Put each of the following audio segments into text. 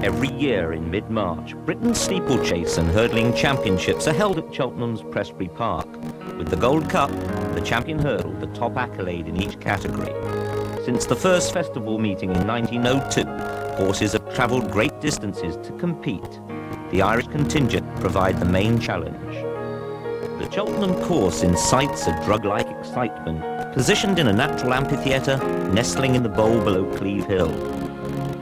Every year in mid-March, Britain's steeplechase and hurdling championships are held at Cheltenham's Prestbury Park, with the Gold Cup, the champion hurdle, the top accolade in each category. Since the first festival meeting in 1902, horses have travelled great distances to compete. The Irish contingent provide the main challenge. The Cheltenham course incites a drug-like excitement, positioned in a natural amphitheatre nestling in the bowl below Cleve Hill.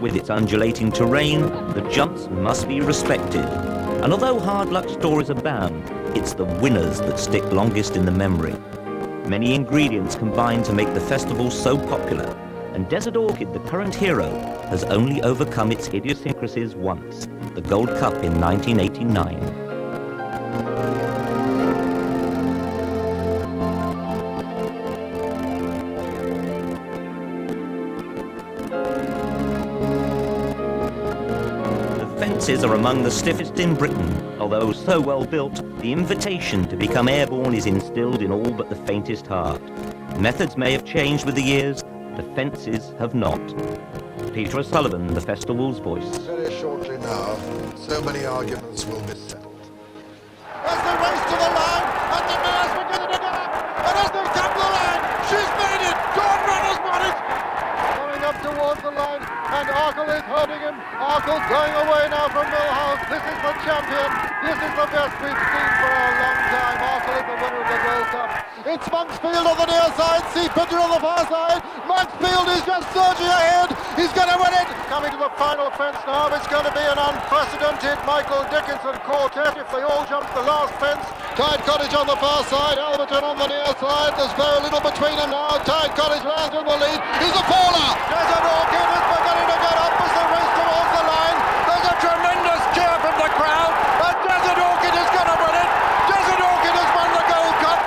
With its undulating terrain, the jumps must be respected. And although hard luck stories abound, it's the winners that stick longest in the memory. Many ingredients combine to make the festival so popular, and Desert Orchid, the current hero, has only overcome its idiosyncrasies once, the Gold Cup in 1989. Fences are among the stiffest in Britain. Although so well built, the invitation to become airborne is instilled in all but the faintest heart. Methods may have changed with the years, the fences have not. Peter O'Sullivan, the festival's voice. Very shortly now, so many arguments will be settled. As they race to the line, and the mare's beginning to get up, and as they come to the line, she's made it! Dawn Runner's won it! Coming up towards the line, and Arkle is hurting him. Arkle going away now from Millhouse. This is the champion. This is the best we've seen for a long time. Arkle is the winner of the Gold Cup. It's Monksfield on the near side, Sea Pigeon on the far side. Monksfield is just surging ahead. He's going to win it. Coming to the final fence now. It's going to be an unprecedented Michael Dickinson quartet if they all jump the last fence. Tide Cottage on the far side, Alberton on the near side. There's very little between them now. Tide Cottage lands in the lead. He's a faller. Desert Orchid is beginning to get up as they race towards the line. There's a tremendous cheer from the crowd. And Desert Orchid is going to win it. Desert Orchid has won the Gold Cup.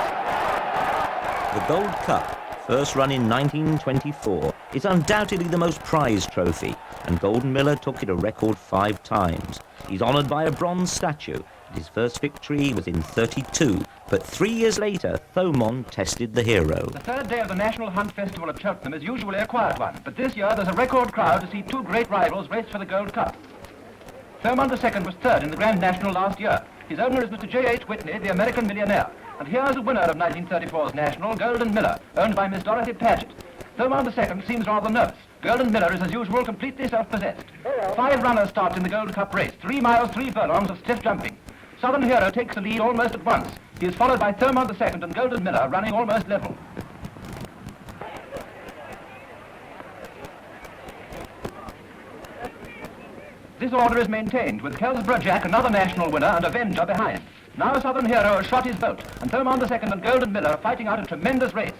The Gold Cup, first run in 1924, is undoubtedly the most prized trophy, and Golden Miller took it a record 5 times. He's honoured by a bronze statue. His first victory was in 32, but 3 years later, Thomond tested the hero. The third day of the National Hunt Festival at Cheltenham is usually a quiet one, but this year there's a record crowd to see 2 great rivals race for the Gold Cup. Thomond II was third in the Grand National last year. His owner is Mr. J.H. Whitney, the American millionaire. And here's the winner of 1934's National, Golden Miller, owned by Miss Dorothy Paget. Thomond II seems rather nervous. Golden Miller is, as usual, completely self-possessed. 5 runners start in the Gold Cup race, 3 miles, 3 furlongs of stiff jumping. Southern Hero takes the lead almost at once. He is followed by Thomond II and Golden Miller running almost level. This order is maintained, with Kelsborough Jack, another national winner, and Avenger behind. Now Southern Hero has shot his boat, and Thomond II and Golden Miller are fighting out a tremendous race.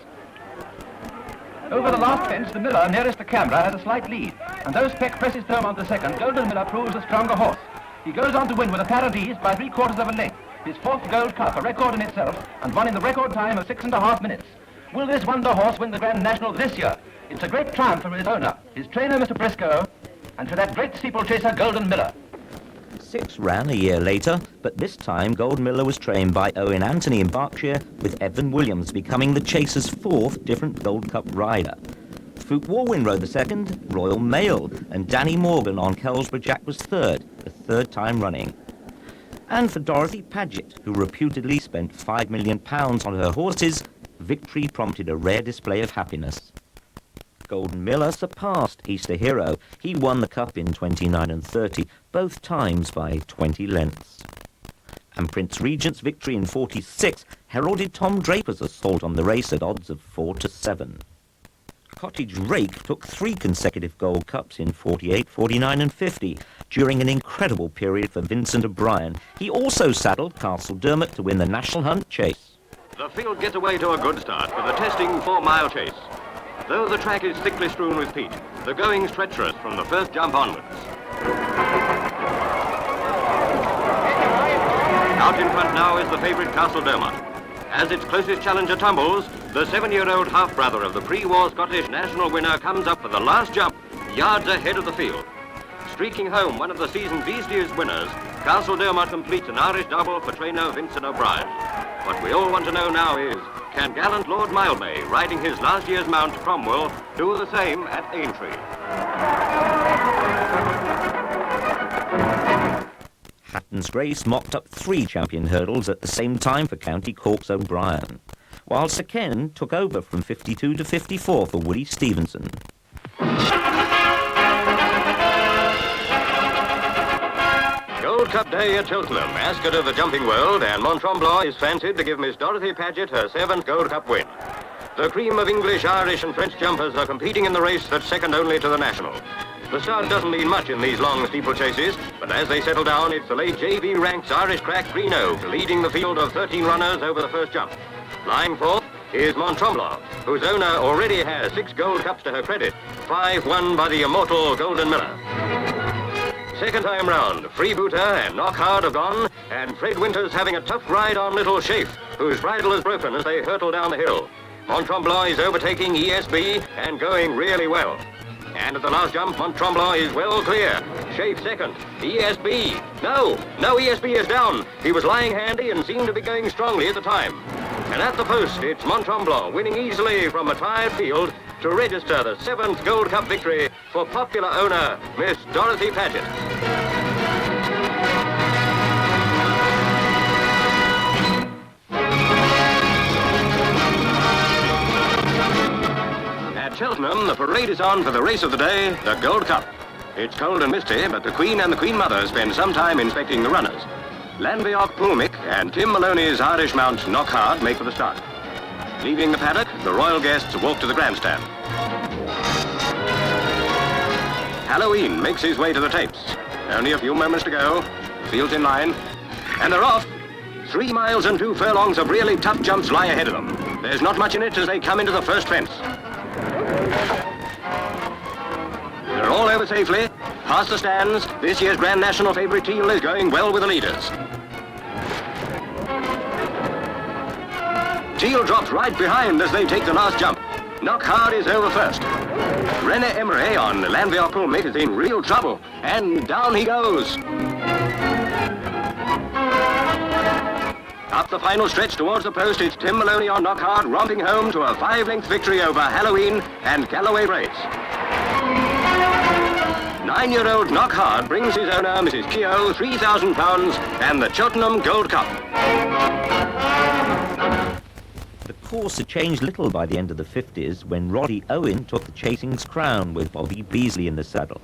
Over the last fence, the Miller nearest the camera has a slight lead, and though Speck presses Thomond II, Golden Miller proves a stronger horse. He goes on to win with a pair of ease by 3/4 of a length. His 4th Gold Cup, a record in itself, and won in the record time of 6.5 minutes. Will this wonder horse win the Grand National this year? It's a great triumph for his owner, his trainer, Mr. Briscoe, and for that great steeplechaser, Golden Miller. 6 ran a year later, but this time Golden Miller was trained by Owen Anthony in Berkshire, with Evan Williams becoming the chaser's 4th different Gold Cup rider. Fuke Warwin rode the 2nd, Royal Mail, and Danny Morgan on Kelsborough Jack was 3rd, the 3rd time running. And for Dorothy Paget, who reputedly spent £5 million on her horses, victory prompted a rare display of happiness. Golden Miller surpassed Easter Hero. He won the Cup in 29 and 30, both times by 20 lengths. And Prince Regent's victory in 46 heralded Tom Draper's assault on the race at odds of 4-7. Cottage Rake took 3 consecutive Gold Cups in 48, 49 and 50, during an incredible period for Vincent O'Brien. He also saddled Castle Dermot to win the National Hunt Chase. The field gets away to a good start with a testing 4-mile chase. Though the track is thickly strewn with peat, the going's treacherous from the first jump onwards. Out in front now is the favourite Castle Dermot. As its closest challenger tumbles, the 7-year-old half-brother of the pre-war Scottish national winner comes up for the last jump, yards ahead of the field. Streaking home one of the season's easiest winners, Castle Dermot completes an Irish double for trainer Vincent O'Brien. What we all want to know now is, can gallant Lord Mildmay, riding his last year's mount Cromwell, do the same at Aintree? Captain's Grace mocked up 3 champion hurdles at the same time for County Cork's O'Brien, while Sir Ken took over from 52 to 54 for Woody Stevenson. Gold Cup Day at Cheltenham, Ascot of the jumping world, and Mont Tremblant is fancied to give Miss Dorothy Paget her 7th Gold Cup win. The cream of English, Irish and French jumpers are competing in the race that's second only to the National. The start doesn't mean much in these long steeplechases, but as they settle down, it's the late JV Rank's Irish crack Green Oak leading the field of 13 runners over the first jump. Lying fourth is Mont Tremblant, whose owner already has 6 Gold Cups to her credit, 5 won by the immortal Golden Miller. Second time round, Freebooter and Knockhard have gone, and Fred Winter's having a tough ride on Little Chafe, whose bridle is broken as they hurtle down the hill. Mont Tremblant is overtaking ESB and going really well. And at the last jump, Mont Tremblant is well clear. Chafe second. ESB. No, ESB is down. He was lying handy and seemed to be going strongly at the time. And at the post, it's Mont Tremblant winning easily from a tired field to register the 7th Gold Cup victory for popular owner, Miss Dorothy Paget. At Cheltenham, the parade is on for the race of the day, the Gold Cup. It's cold and misty, but the Queen and the Queen Mother spend some time inspecting the runners. Lanveoch Pulmick and Tim Maloney's Irish mount Knockhard make for the start. Leaving the paddock, the royal guests walk to the grandstand. Halloween makes his way to the tapes. Only a few moments to go. The field's in line. And they're off. 3 miles and 2 furlongs of really tough jumps lie ahead of them. There's not much in it as they come into the first fence. They're all over safely. Past the stands, this year's Grand National favourite Teal is going well with the leaders. Teal drops right behind as they take the last jump. Knockhard is over first. René Emery on Lanveoch Pulmick is in real trouble, and down he goes. Up the final stretch towards the post, it's Tim Maloney on Knockhard romping home to a 5-length victory over Halloween and Galloway Race. 9-year-old Knockhard brings his owner, Mrs. Keogh, £3,000 and the Cheltenham Gold Cup. The course had changed little by the end of the 50s when Roddy Owen took the chasing's crown with Bobby Beasley in the saddle.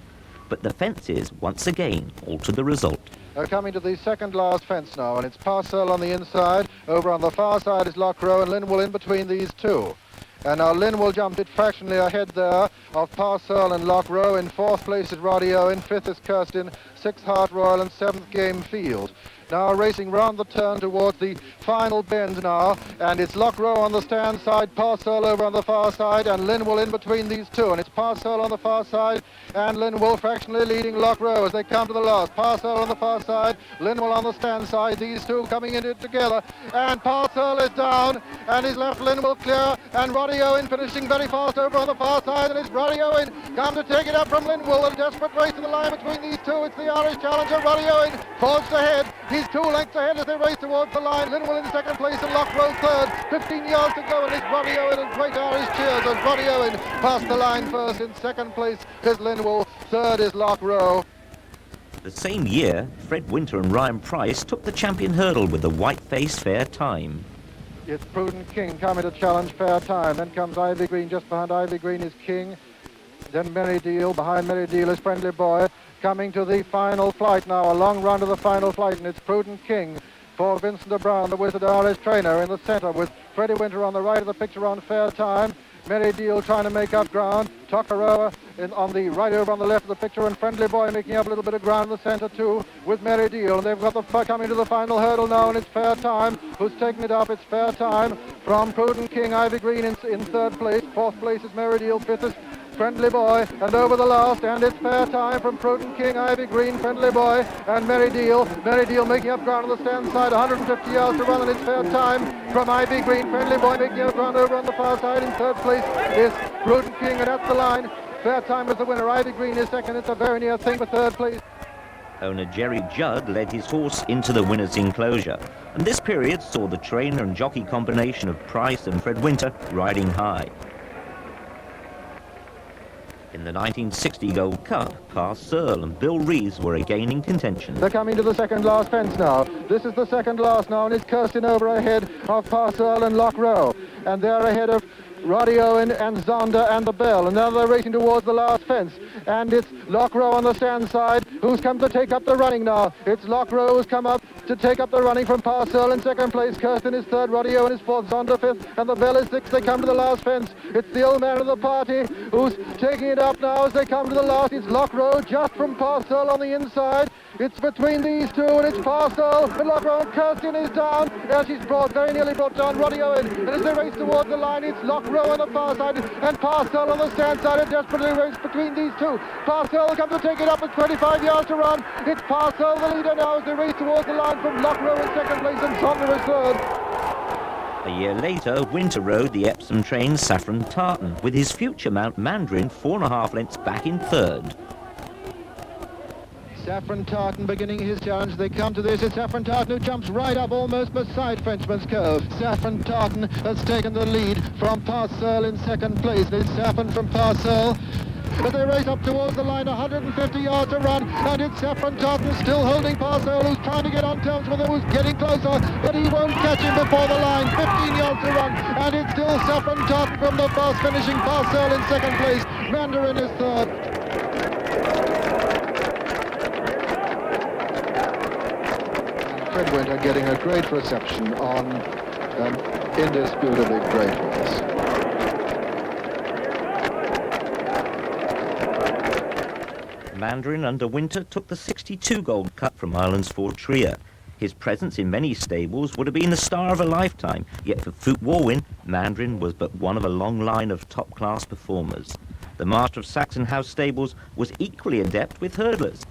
But the fences, once again, altered the result. They're coming to the second last fence now, and it's Parcel on the inside. Over on the far side is Lockrow, and Linwell in between these two. And now Linwell jumped it fractionally ahead there of Parcel and Lockrow. In 4th place is Roddy Owen, 5th is Kirsten, 6th Heart Royal, and 7th Game Field. Now racing round the turn towards the final bend now, and it's Lockrow on the stand side, Parcel over on the far side, and Linwell in between these two, and it's Parcel on the far side, and Linwell fractionally leading Lockrow as they come to the last. Parcel on the far side, Linwell on the stand side, these two coming into it together, and Parcel is down, and he's left Linwell clear, and Roddy Owen finishing very fast over on the far side, and it's Roddy Owen come to take it up from Linwell. A desperate race to the line between these two. It's the Irish challenger, Roddy Owen, forged ahead. He's 2 lengths ahead as they race towards the line. Linwell in 2nd place and Lockrow 3rd. 15 yards to go, and it's Roddy Owen, and great Irish cheers as Roddy Owen passed the line first. In 2nd place is Linwell, 3rd is Lockrow. The same year, Fred Winter and Ryan Price took the champion hurdle with the white-faced Fair Time. It's Prudent King coming to challenge Fair Time. Then comes Ivy Green. Just behind Ivy Green is King. Then Merry Deal. Behind Merry Deal is Friendly Boy. Coming to the final flight now, a long run to the final flight, and it's Prudent King for Vincent O'Brien, the Wizard Irish trainer, in the centre, with Freddie Winter on the right of the picture on Fair Time. Merry Deal trying to make up ground. Toccaroa on the right over on the left of the picture, and Friendly Boy making up a little bit of ground in the centre too with Merry Deal. And they've got the coming to the final hurdle now, and it's Fair Time who's taking it up. It's Fair Time from Prudent King. Ivy Green in 3rd place. 4th place is Merry Deal. 5th is Friendly Boy, and over the last, and it's Fair Time from Prudent King, Ivy Green, Friendly Boy, and Merry Deal. Merry Deal making up ground on the stand side, 150 yards to run, and it's Fair Time from Ivy Green. Friendly Boy making up ground over on the far side. In 3rd place is Prudent King, and that's the line. Fair Time is the winner. Ivy Green is 2nd. It's a very near thing for 3rd place. Owner Jerry Judd led his horse into the winner's enclosure, and this period saw the trainer and jockey combination of Price and Fred Winter riding high. In the 1960 Gold Cup, Pa Searle and Bill Reeves were again in contention. They're coming to the second last fence now. This is the second last now, and it's Kirsten over ahead of Pa Searle and Loch Rowe. And they're ahead of Roddy Owen and Zonda and the Bell. And now they're racing towards the last fence. And it's Loch Rowe on the stand side who's come to take up the running now. It's Loch Rowe who's come up to take up the running from Pa Searle in second place. Kirsten is third, Roddy Owen is fourth, Zonda fifth, and the Bell is sixth. They come to the last fence. It's the old man of the party who's taking it up now as they come to the last. It's Loch Rowe just from Pa Searle on the inside. It's between these two, and it's Pa Searle and Loch Rowe. Kirsten is down. As she's very nearly brought down Roddy Owen. And as they race towards the line, it's Loch Rowe on the far side and Pa Searle on the stand side. And desperately race between these two. Pa Searle comes to take it up with 25 yards to run. It's Pa Searle the leader now as they race towards the line from Loch Rowe in second place and Zonda is third. A year later, Winter rode the Epsom trained Saffron Tartan, with his future mount Mandarin 4.5 lengths back in third. Saffron Tartan beginning his challenge. They come to this. It's Saffron Tartan who jumps right up almost beside Frenchman's Cove. Saffron Tartan has taken the lead from Pa Searle in second place. It's Saffron from Pa Searle. As they race up towards the line, 150 yards to run, and it's Saffron Tartan still holding Pa Searle, who's trying to get on terms with him, who's getting closer, but he won't catch him before the line. 15 yards to run, and it's still Saffron Tartan from the fast finishing Pa Searle in second place. Mandarin is third. Fred Winter getting a great reception on an indisputably great horse. Mandarin under Winter took the 62 Gold Cup from Ireland's Fortria. His presence in many stables would have been the star of a lifetime, yet for Foot Warwin, Mandarin was but one of a long line of top-class performers. The master of Saxon House Stables was equally adept with hurdlers.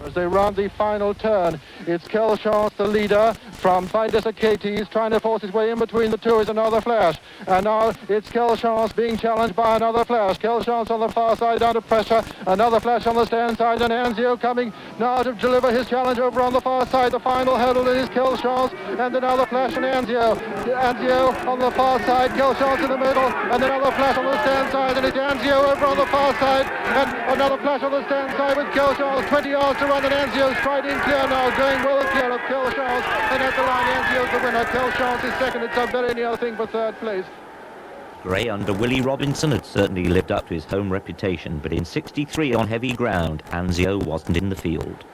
As they round the final turn, it's Kelchance, the leader, from Fidus Katie. He's trying to force his way in between the two. Is another flash. And now it's Kelchance being challenged by another flash. Kelchance on the far side under pressure. Another flash on the stand side. And Anzio coming now to deliver his challenge over on the far side. The final hurdle is Kelchance. And another flash on Anzio. Anzio on the far side. Kelchance in the middle. And another flash on the stand side. And it's Anzio over on the far side. And another flash on the stand side with Kelchance. 20 yards to run. And Anzio's striding clear now, going well clear of Kelchance, and at the line Anzio's the winner. Kelchance is second. It's a very near thing for third place. Gray under Willie Robinson had certainly lived up to his home reputation, but in 63 on heavy ground, Anzio wasn't in the field.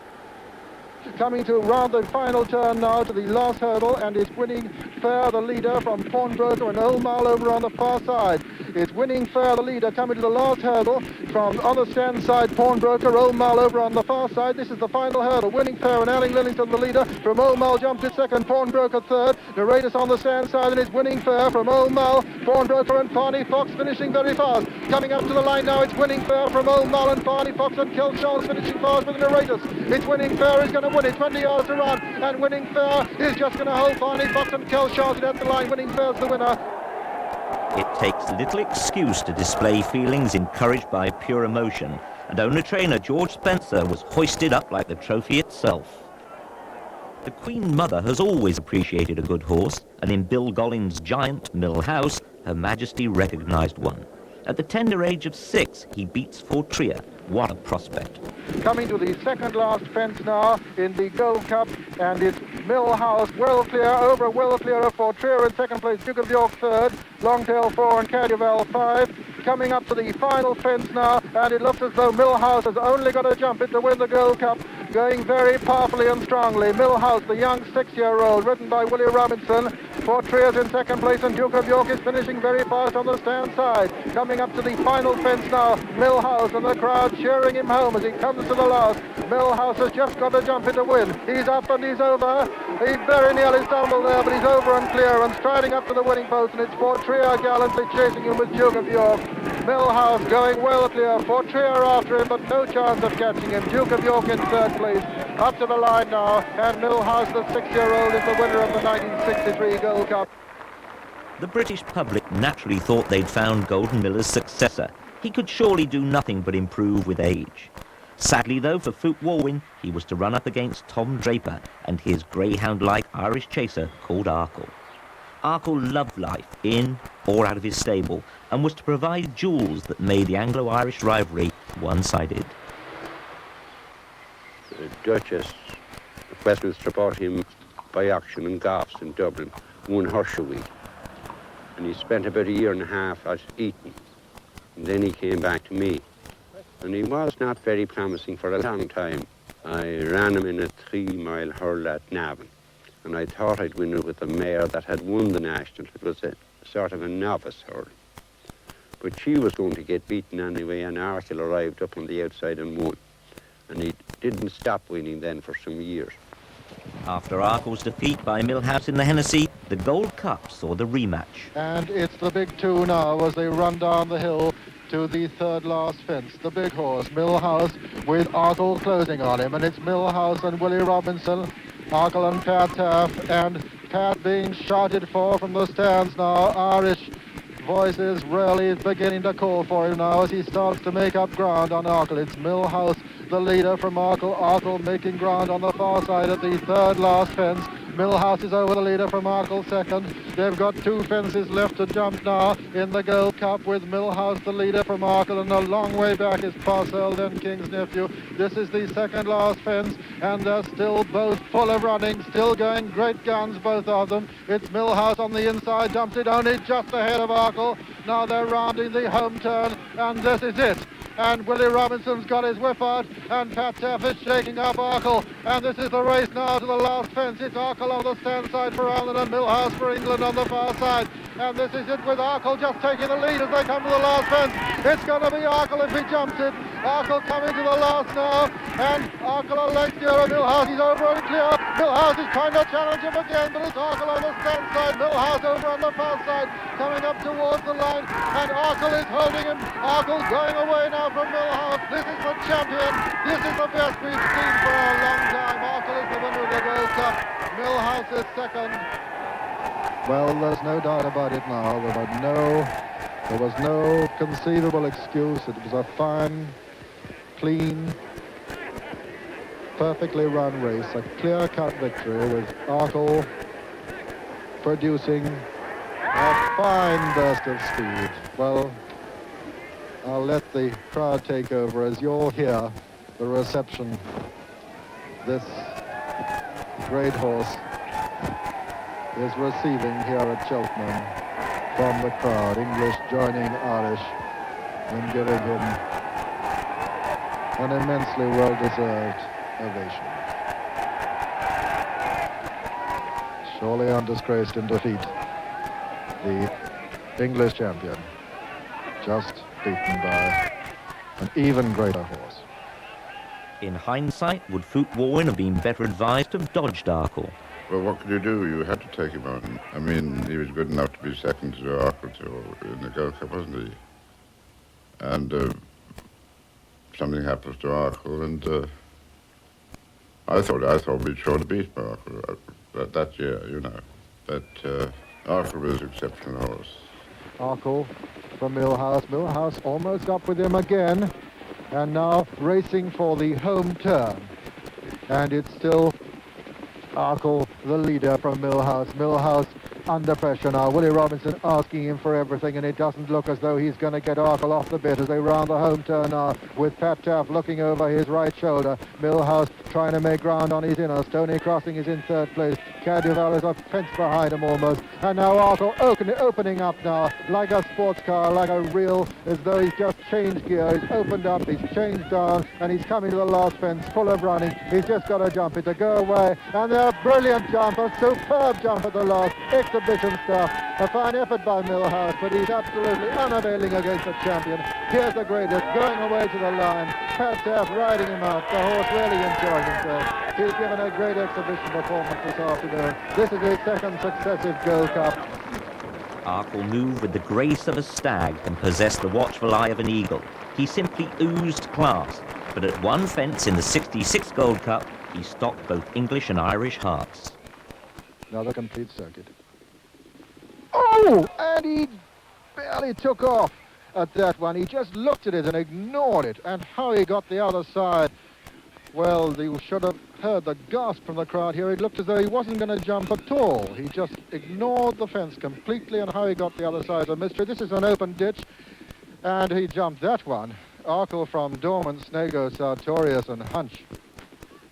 Coming to round the final turn now to the last hurdle, and it's Winning Fair, the leader, from Pawnbroker and Old Mile over on the far side. It's Winning Fair, the leader, coming to the last hurdle from on the stand side, Pawnbroker, Old Mile over on the far side. This is the final hurdle. Winning Fair and Erling Lillington, the leader, from Old Mile jumps in second, Pawnbroker third. Narratus on the stand side, and it's Winning Fair from Old Mile, Pawnbroker and Farney Fox finishing very fast. Coming up to the line now, it's Winning Fair from Old Mile and Farney Fox, and Kelchance finishing fast with Narratus. It's Winning Fair is going to win it. 20 yards to run, and Winning Fair is just going to hold Farney Fox and Kelchance at the line. Winning Fair's the winner. It takes little excuse to display feelings encouraged by pure emotion, and owner-trainer George Spencer was hoisted up like the trophy itself. The Queen Mother has always appreciated a good horse, and in Bill Gollins's giant Mill House, Her Majesty recognised one. At the tender age of 6, he beats Fortria. What a prospect. Coming to the second last fence now in the Gold Cup, and it's Mill House, well clear of Fortria in second place, Duke of York third, Longtail 4 and Cadwell 5. Coming up to the final fence now, and it looks as though Mill House has only got to jump it to win the Gold Cup, going very powerfully and strongly. Mill House, the young 6-year-old, ridden by Willie Robinson. Fortria's in second place, and Duke of York is finishing very fast on the stand side. Coming up to the final fence now, Mill House, and the crowd cheering him home as he comes to the last. Mill House has just got to jump it to win. He's up and he's over. He very nearly stumbled there, but he's over and clear and striding up to the winning post, and it's Fortria gallantly chasing him with Duke of York. Mill House going well clear. Fortria after him, but no chance of catching him. Duke of York in third place. Up to the line now, and Mill House, the 6-year-old, is the winner of the 1963 Gold Cup. The British public naturally thought they'd found Golden Miller's successor. He could surely do nothing but improve with age. Sadly, though, for Foot Warwin, he was to run up against Tom Draper and his greyhound-like Irish chaser called Arkle. Arkle loved life in or out of his stable and was to provide jewels that made the Anglo-Irish rivalry one-sided. The Duchess of Westminster bought him by auction in Goffs in Dublin, one horse a week. And he spent about a year and a half at Eton. And then he came back to me. And he was not very promising for a long time. I ran him in a 3-mile hurl at Navan. And I thought I'd win it with a mare that had won the National. It was a sort of a novice hurl. But she was going to get beaten anyway, and Arkle arrived up on the outside and won. And he didn't stop winning then for some years. After Arkle's defeat by Millhouse in the Hennessy, the Gold Cup saw the rematch. And it's the big two now as they run down the hill to the third last fence. The big horse, Millhouse, with Arkle closing on him. And it's Millhouse and Willie Robinson, Arkle and Pat Taff, and Pat being shouted for from the stands now. Irish voices really beginning to call for him now as he starts to make up ground on Arkle. It's Millhouse, the leader from Arkle. Arkle making ground on the far side at the third last fence. Millhouse is over the leader from Arkle second. They've got 2 fences left to jump now in the Gold Cup with Millhouse the leader from Arkle, and a long way back is Parcell, then King's Nephew. This is the second last fence, and they're still both full of running, still going great guns, both of them. It's Millhouse on the inside, jumps it only just ahead of Arkle. Now they're rounding the home turn, and this is it. And Willie Robinson's got his whip out, and Pat Taff is shaking up Arkle. And this is the race now to the last fence. It's Arkle on the stand side for Ireland and Millhouse for England on the far side. And this is it with Arkle just taking the lead as they come to the last fence. It's going to be Arkle if he jumps it. Arkle coming to the last now, and Arkle a length nearer Millhouse. He's over and clear. Millhouse is trying to challenge him again, but it's Arkle on the stand side. Millhouse over on the far side, coming up towards the line, and Arkle is holding him. Arkle going away now from Millhouse. This is the champion. This is the best we've seen for a long time. Arkle is the winner of the Gold Cup. Millhouse is second. Well, there's no doubt about it now. There was no conceivable excuse. It was a fine, clean, perfectly run race. A clear-cut victory with Arkle producing a fine burst of speed. Well, I'll let the crowd take over as you'll hear the reception this great horse is receiving here at Cheltenham from the crowd. English joining Irish in giving him an immensely well-deserved ovation. Surely undisgraced in defeat, the English champion, just beaten by an even greater horse. In hindsight, would Foot Warwin have been better advised to have dodged Arkle? Well, what could you do? You had to take him on. I mean, he was good enough to be second to Arkle in the Gold Cup, wasn't he? And something happens to Arkle, and I thought we'd sure to beat Arkle that year, you know. But Arkle was an exceptional horse. Arkle from Millhouse. Millhouse almost up with him again, and now racing for the home turn. And it's still Arkle, the leader from Millhouse. Millhouse under pressure now. Willie Robinson asking him for everything, and it doesn't look as though he's going to get Arkle off the bit as they round the home turn now, with Pat Taff looking over his right shoulder. Millhouse trying to make ground on his inner. Stoney Crossing is in third place. Caduval is a fence behind him almost. And now Arkle opening up now like a sports car, like a real, as though he's just changed gear. He's opened up, he's changed down, and he's coming to the last fence full of running. He's just got to jump it to go away. And a brilliant jump, a superb jump at the last. Exhibition stuff. A fine effort by Millhouse, but he's absolutely unavailing against the champion. Here's the greatest going away to the line. Pat Taff riding him out. The horse really enjoying himself. He's given a great exhibition performance this afternoon. This is his second successive Gold Cup. Arkle moved with the grace of a stag and possessed the watchful eye of an eagle. He simply oozed class, but at one fence in the 66 Gold Cup, he stopped both English and Irish hearts. Another complete circuit. Oh, and he barely took off at that one. He just looked at it and ignored it. And how he got the other side, well, you should have heard the gasp from the crowd here. It looked as though he wasn't going to jump at all. He just ignored the fence completely, and how he got the other side is a mystery. This is an open ditch, and he jumped that one. Arkle from Dorman, Snego, Sartorius and Hunch.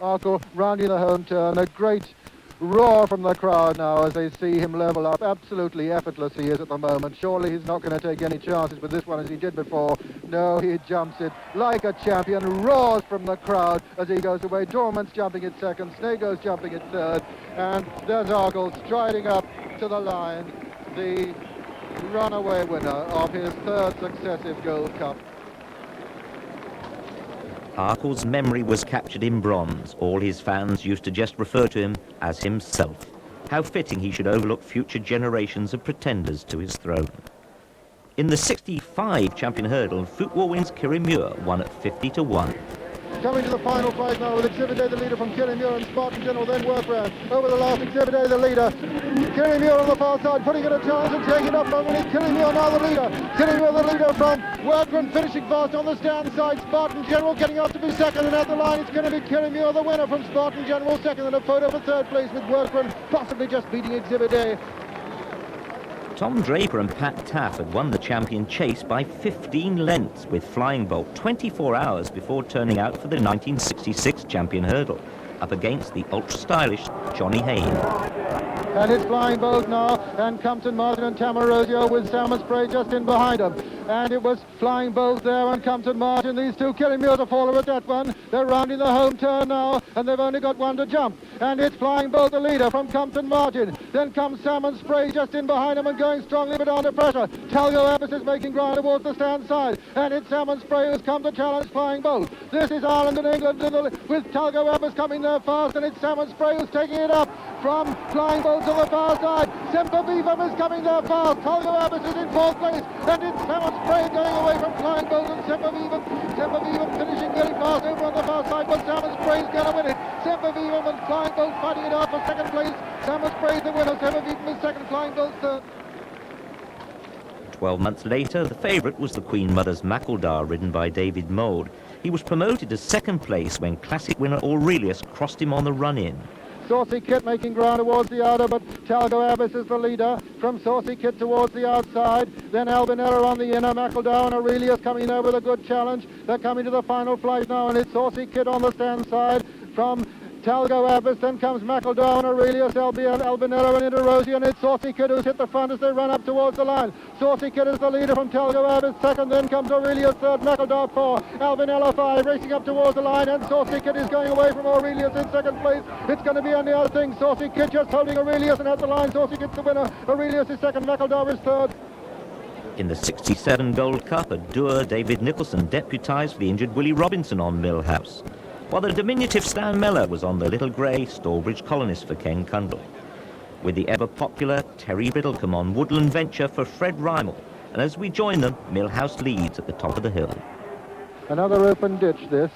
Arkle rounding the home turn, a great roar from the crowd now as they see him level up. Absolutely effortless he is at the moment. Surely he's not going to take any chances with this one as he did before. No, he jumps it like a champion, roars from the crowd as he goes away. Dorman's jumping it second, Snego's jumping it third, and there's Arkle striding up to the line, the runaway winner of his third successive Gold Cup. Arkle's memory was captured in bronze. All his fans used to just refer to him as himself. How fitting he should overlook future generations of pretenders to his throne. In the 65 champion hurdle, Footwarwin's Kirrimure won at 50-1. Coming to the final fight now with Exhibit A, the leader from Kirrimure, and Spartan General then Workround. Over the last Exhibit A, the leader. Kirrimure on the far side, putting in a challenge and taking up not only Kirrimure, now the leader. Kirrimure the leader from Workround, finishing fast on the stand side. Spartan General getting up to be second, and at the line it's going to be Kirrimure the winner from Spartan General second, and a photo for third place with Workround possibly just beating Exhibit A. Tom Draper and Pat Taff had won the champion chase by 15 lengths with Flying Bolt 24 hours before turning out for the 1966 champion hurdle, up against the ultra-stylish Johnny Hayne. And it's Flying Bolt now, and Compton Martin and Tamarosio with Salmon Spray just in behind them. And it was Flying Bolt there and Compton Martin. These two Kirrimure to follow at that one. They're rounding the home turn now, and they've only got one to jump. And it's Flying Bolt, the leader from Compton Martin. Then comes Salmon Spray just in behind him and going strongly but under pressure. Talgo Abbas is making ground towards the stand side. And it's Salmon Spray who's come to challenge Flying Bolt. This is Ireland and England with Talgo Abbas coming there fast, and it's Salmon Spray who's taking it up from Flying Bolt to the far side. Semper Vivum is coming there fast. Talgo Abbas is in fourth place, and it's Salmon Spray going away from Flying Bolt and Semper Vivum. Semper Vivum finishing very fast over on the far side, but Salmon Spray's going to win it. Semper Vivum and Flying Bolt fighting it out for second place. Salmon Spray's the winner. Semper Vivum is second, Flying Bolt third. 12 months later, the favourite was the Queen Mother's Mackledar, ridden by David Mould. He was promoted to second place when classic winner Aurelius crossed him on the run-in. Saucy Kit making ground towards the outer, but Talgo Abbas is the leader from Saucy Kit towards the outside. Then Albinella on the inner, Mackledar and Aurelius coming there with a good challenge. They're coming to the final flight now, and it's Saucy Kit on the stand side from Talgo Abbas. Then comes Mackledar and Aurelius, Albinella and Interosi, and it's Saucy Kit who's hit the front as they run up towards the line. Saucy Kit is the leader from Talgo Abbas second, then comes Aurelius third, Mackledar 4, Albinella 5, racing up towards the line, and Saucy Kit is going away from Aurelius in second place. It's going to be a near thing. Saucy Kit just holding Aurelius, and at the line Saucy Kit's the winner. Aurelius is second, Mackledar is third. In the 67 Gold Cup, at Dour, David Nicholson deputised for the injured Willie Robinson on Millhouse, while the diminutive Stan Mellor was on the Little Grey Stallbridge Colonist for Ken Cundall, with the ever-popular Terry Biddlecombe on Woodland Venture for Fred Rymel, and as we join them, Millhouse leads at the top of the hill. Another open ditch, this.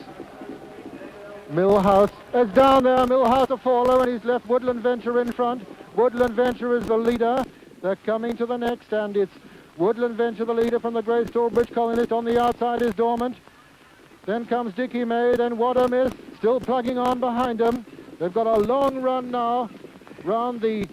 Millhouse is down there, Millhouse to follow, and he's left Woodland Venture in front. Woodland Venture is the leader. They're coming to the next, and it's Woodland Venture, the leader from the Grey Stallbridge Colonist. On the outside is Dormant. Then comes Dickie May, then What a Miss, still plugging on behind them. They've got a long run now round the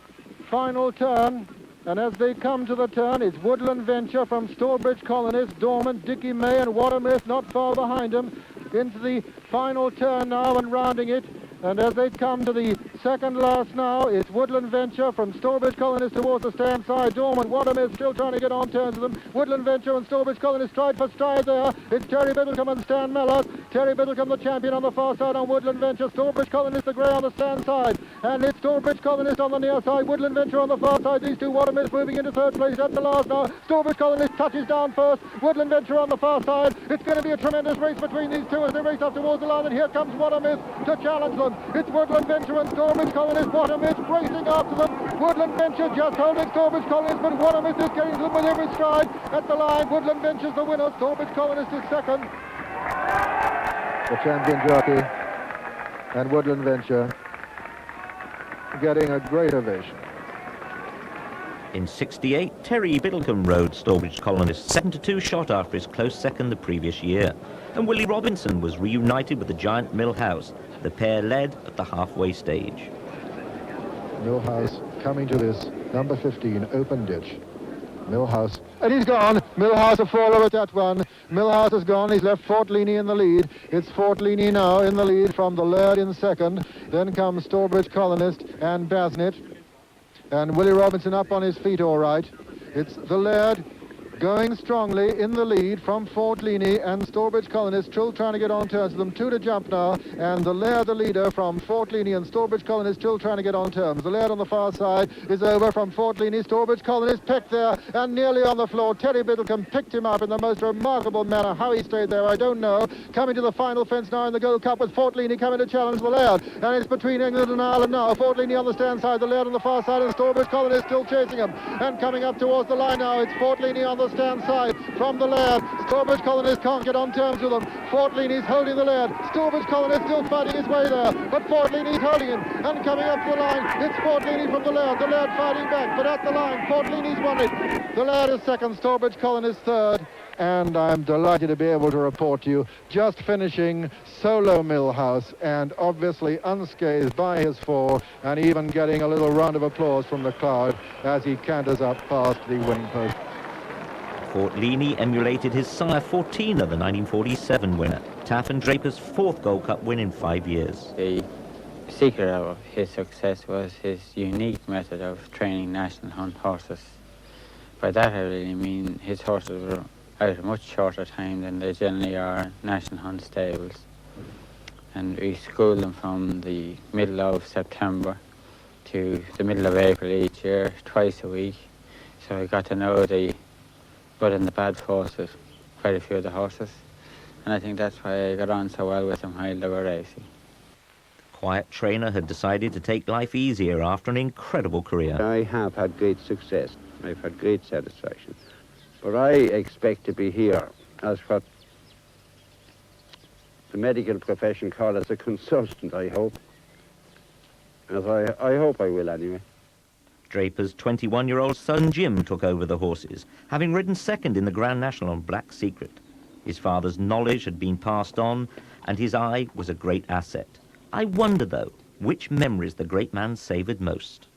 final turn, and as they come to the turn, it's Woodland Venture from Stallbridge Colonist, Dormant, Dickie May and What a Miss not far behind them. Into the final turn now and rounding it, and as they come to the second last now, it's Woodland Venture from Stallbridge Colonist towards the stand side. Dormant, What a Miss still trying to get on turns with them. Woodland Venture and Stallbridge Colonist stride for stride there. It's Terry Biddlecombe and Stan Mellor. Terry Biddlecombe the champion on the far side on Woodland Venture. Stallbridge Colonist the grey on the stand side. And it's Stallbridge Colonist on the near side. Woodland Venture on the far side. These two What a Miss moving into third place at the last now. Stallbridge Colonist touches down first. Woodland Venture on the far side. It's going to be a tremendous race between these two as they race up towards the line. And here comes What a Miss to challenge them. It's Woodland Venture and Stallbridge Colonist. What a Miss racing after them. Woodland Venture just holding Stallbridge Colonist, but What a Miss is getting to them with every stride at the line. Woodland Venture's the winner. Stallbridge Colonist is second. The champion jockey and Woodland Venture getting a great ovation. In 68, Terry Biddlecombe rode Stallbridge Colonist 7-2 shot after his close second the previous year, and Willie Robinson was reunited with the giant Millhouse. The pair led at the halfway stage. Millhouse coming to this Number 15, Open Ditch. Millhouse, and he's gone. Millhouse a follow at that one. Millhouse has gone. He's left Fort Leaney in the lead. It's Fort Leaney now in the lead from the Laird in second. Then comes Stourbridge Colonist and Basnett. And Willie Robinson up on his feet all right. It's the Laird going strongly in the lead from Fort Leaney, and Stourbridge Colonist still trying to get on terms with them. 2 to jump now, and the Laird, the leader from Fort Leaney, and Stourbridge Colonist still trying to get on terms. The Laird on the far side is over from Fort Leaney. Stourbridge Colonist pecked there and nearly on the floor. Terry Biddlecombe picked him up in the most remarkable manner. How he stayed there, I don't know. Coming to the final fence now in the Gold Cup with Fort Leaney coming to challenge the Laird, and it's between England and Ireland now. Fort Leaney on the stand side, the Laird on the far side, and Stourbridge Colonist still chasing him. And coming up towards the line now, it's Fort Leaney on the stand side from the Laird. Stourbridge Colonist can't get on terms with them. Fort Leaney's holding the Laird. Stourbridge Colonist still fighting his way there, but Fort Leaney's holding him. And coming up the line, it's Fort Leaney from the Laird. The Laird fighting back, but at the line, Fort Leaney's won it. The Laird is second, Stourbridge Colonist third. And I'm delighted to be able to report to you, just finishing solo Millhouse, and obviously unscathed by his fall, and even getting a little round of applause from the crowd as he canters up past the winning post. Fort Leaney emulated his sire Fortina, the 1947 winner, Taff and Draper's 4th Gold Cup win in 5 years. The secret of his success was his unique method of training national hunt horses. By that I really mean his horses were out a much shorter time than they generally are national hunt stables. And we schooled them from the middle of September to the middle of April each year, twice a week. So I got to know the good and the bad force of quite a few of the horses. And I think that's why I got on so well with them while they were racing. The quiet trainer had decided to take life easier after an incredible career. I have had great success. I've had great satisfaction. But I expect to be here as what the medical profession call as a consultant, I hope. As I hope I will anyway. Draper's 21-year-old son Jim took over the horses, having ridden second in the Grand National on Black Secret. His father's knowledge had been passed on, and his eye was a great asset. I wonder, though, which memories the great man savoured most.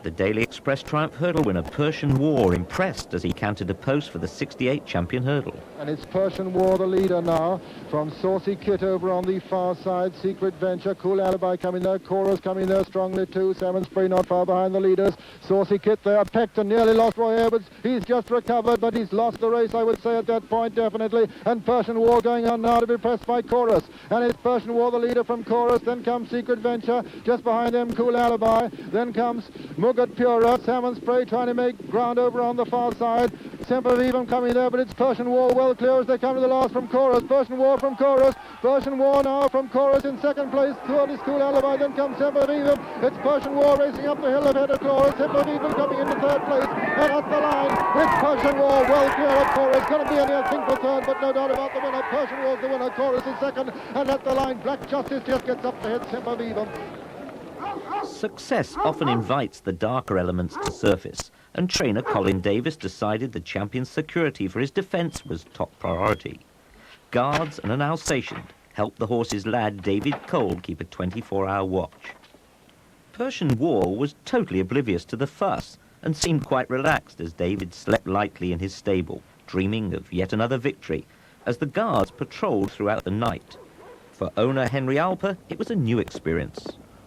The Daily Express Triumph Hurdle winner Persian War impressed as he cantered a post for the 68 champion hurdle. And it's Persian War, the leader now, from Saucy Kit over on the far side. Secret Venture, Cool Alibi coming there, Chorus coming there strongly too. Salmon Spray not far behind the leaders. Saucy Kit there, pecked and nearly lost Roy Edwards. He's just recovered, but he's lost the race, I would say, at that point, definitely. And Persian War going on now to be pressed by Chorus. And it's Persian War, the leader from Chorus. Then comes Secret Venture, just behind them, Cool Alibi. Then comes Mugat Pura, Salmon Spray trying to make ground over on the far side. Semper Vivum coming there, but it's Persian War well clear as they come to the last from Chorus. Persian War from Chorus. Persian War now from Chorus in second place. Third is Cool Alibi. Then comes Semper Vivum. It's Persian War racing up the hill ahead of Chorus. Semper Vivum coming into third place. And at the line, it's Persian War well clear of Chorus. Going to be a near thing for third, but no doubt about the winner. Persian War's the winner. Chorus is second. And at the line, Black Justice just gets up to hit Semper Vivum. Success often invites the darker elements to surface, and trainer Colin Davis decided the champion's security for his defence was top priority. Guards and an Alsatian helped the horse's lad David Cole keep a 24-hour watch. Persian War was totally oblivious to the fuss and seemed quite relaxed as David slept lightly in his stable, dreaming of yet another victory, as the guards patrolled throughout the night. For owner Henry Alper, it was a new experience.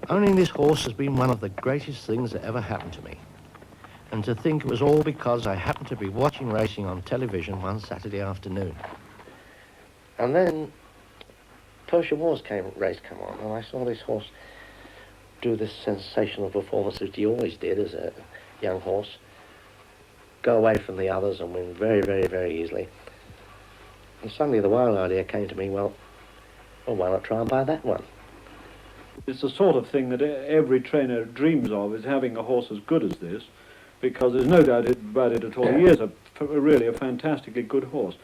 Owning this horse has been one of the greatest things that ever happened to me. And to think it was all because I happened to be watching racing on television one Saturday afternoon. And then Persian War's race come on, and I saw this horse do this sensational performance which he always did as a young horse, go away from the others and win very, very, very easily. And suddenly the wild idea came to me, well, why not try and buy that one? It's the sort of thing that every trainer dreams of, is having a horse as good as this, because there's no doubt about it at all. He is really a fantastically good horse.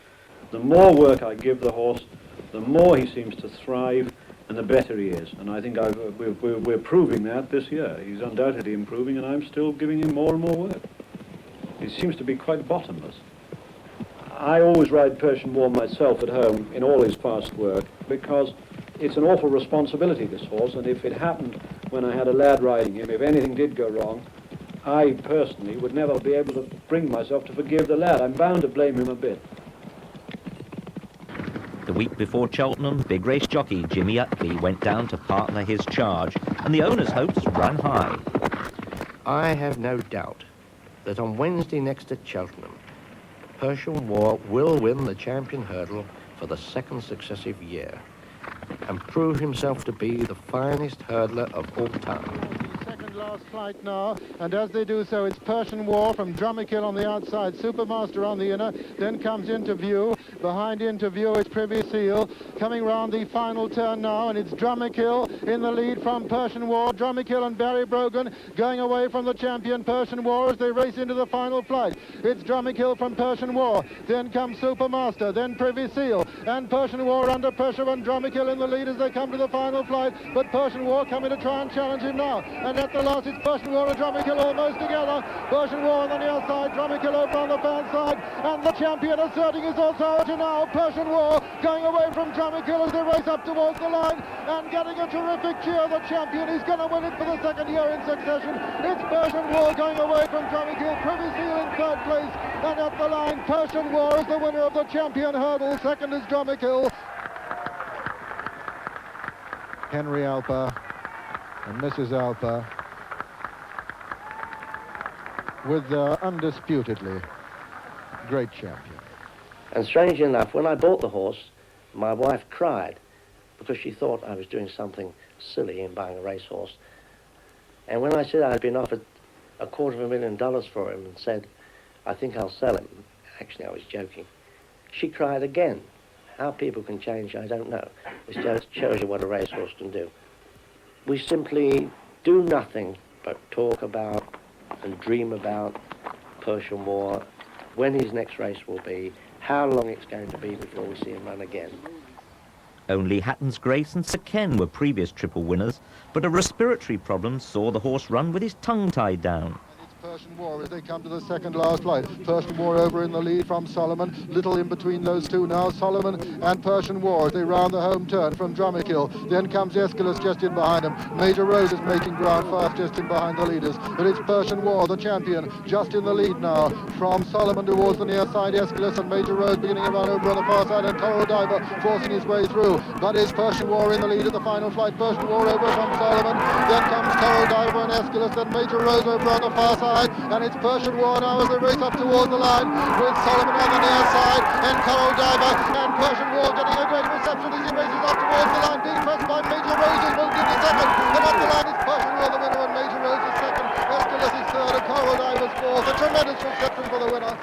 The more work I give the horse, the more he seems to thrive, and the better he is. And I think we're proving that this year. He's undoubtedly improving, and I'm still giving him more and more work. He seems to be quite bottomless. I always ride Persian War myself at home in all his fast work, because it's an awful responsibility, this horse, and if it happened when I had a lad riding him, if anything did go wrong, I personally would never be able to bring myself to forgive the lad. I'm bound to blame him a bit. The week before Cheltenham, big race jockey Jimmy Utley went down to partner his charge, and the owner's hopes ran high. I have no doubt that on Wednesday next at Cheltenham, Persian War will win the champion hurdle for the second successive year and prove himself to be the finest hurdler of all time. Second last flight now, and as they do so, it's Persian War from Drummerkill on the outside, Supermaster on the inner, then comes Interview. Behind Interview, it's Privy Seal. Coming round the final turn now, and it's Drummerkill in the lead from Persian War. Drummerkill and Barry Brogan going away from the champion Persian War as they race into the final flight. It's Drummerkill from Persian War, then comes Supermaster, then Privy Seal, and Persian War under pressure, and Drummerkill in the lead as they come to the final flight, but Persian War coming to try and challenge him now, and at the last it's Persian War and Drummerkill almost together. Persian War on the near side, Drummerkill over on the fan side, and the champion asserting his authority now. Persian War going away from Drummerkill as they race up towards the line and getting a terrific cheer. The champion is going to win it for the second year in succession. It's Persian War going away from Drummerkill, Privy Seal in third place, and at the line Persian War is the winner of the champion hurdle. Second is Drummerkill. Henry Alper and Mrs. Alper with undisputedly great champion. And strangely enough, when I bought the horse, my wife cried because she thought I was doing something silly in buying a racehorse. And when I said I'd been offered $250,000 for him and said, I think I'll sell him, actually I was joking, she cried again. How people can change, I don't know. It just shows you what a racehorse can do. We simply do nothing but talk about and dream about Persian War, when his next race will be, how long it's going to be before we see him run again. Only Hatton's Grace and Sir Ken were previous triple winners, but a respiratory problem saw the horse run with his tongue tied down. Persian War as they come to the second last flight. Persian War over in the lead from Solomon. Little in between those two now. Solomon and Persian War as they round the home turn from Drummerkill. Then comes Aeschylus just in behind him. Major Rose is making ground fast just in behind the leaders. But it's Persian War, the champion, just in the lead now. From Solomon towards the near side, Aeschylus and Major Rose beginning to run over on the far side, and Coral Diver forcing his way through. But it's Persian War in the lead at the final flight. Persian War over from Solomon. Then comes Coral Diver and Aeschylus, then Major Rose over on the far side. And it's Persian War now as they race up towards the line with Solomon on the near side and Coral Diver, and Persian War getting a great reception as he races up towards the line, being pressed by Major Rose as well, the second, and up the line is Persian War the winner and Major Rose is second, Aeschylus is third and Coral Diver's fourth. A tremendous reception for the winner.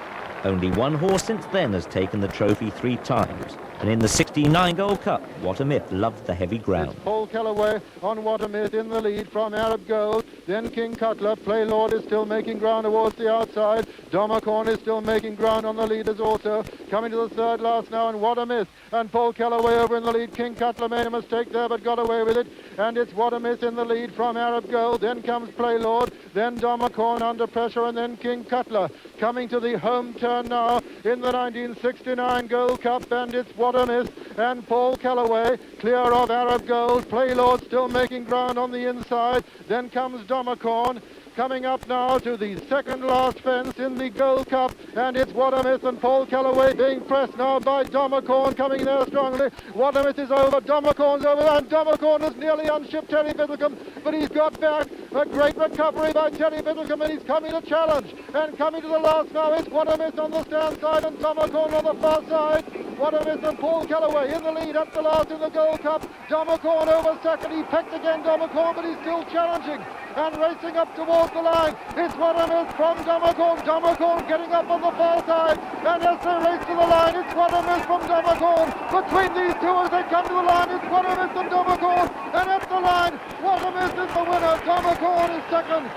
Only one horse since then has taken the trophy 3 times, and in the '69 Gold Cup, What a Myth loved the heavy ground. It's Paul Calloway on What a Myth in the lead from Arab Gold. Then King Cutler. Play Lord is still making ground towards the outside. Domacorn is still making ground on the leaders also. Coming to the third last now, and What a Myth. And Paul Calloway over in the lead. King Cutler made a mistake there but got away with it. And it's What a Myth in the lead from Arab Gold. Then comes Play Lord. Then Domacorn under pressure, and then King Cutler. Coming to the home turn now in the 1969 Gold Cup, and it's What a Myth and Paul Calloway clear of Arab Gold. Play Lord still making ground on the inside. Then comes Domacorn. Coming up now to the second last fence in the Gold Cup, and it's What a Myth and Paul Calloway being pressed now by Domacorn, coming there strongly. What a Myth is over, Domacorn's over, and Domacorn has nearly unshipped Terry Biddlecombe, but he's got back. A great recovery by Terry Biddlecombe, and he's coming to challenge. And coming to the last now is What a Myth on the stand side and Domacorn on the far side. What a Myth and Paul Calloway in the lead at the last in the Gold Cup. Domacorn over second, he pecked again Domacorn, but he's still challenging and racing up towards the line. It's What a Myth from Domacorn. Domacorn getting up on the far side, and as they race to the line, it's What a Myth from Domacorn. Between these two as they come to the line, it's What a Myth and Domacorn, and at the line, What a Myth is the winner. Domacorn is second.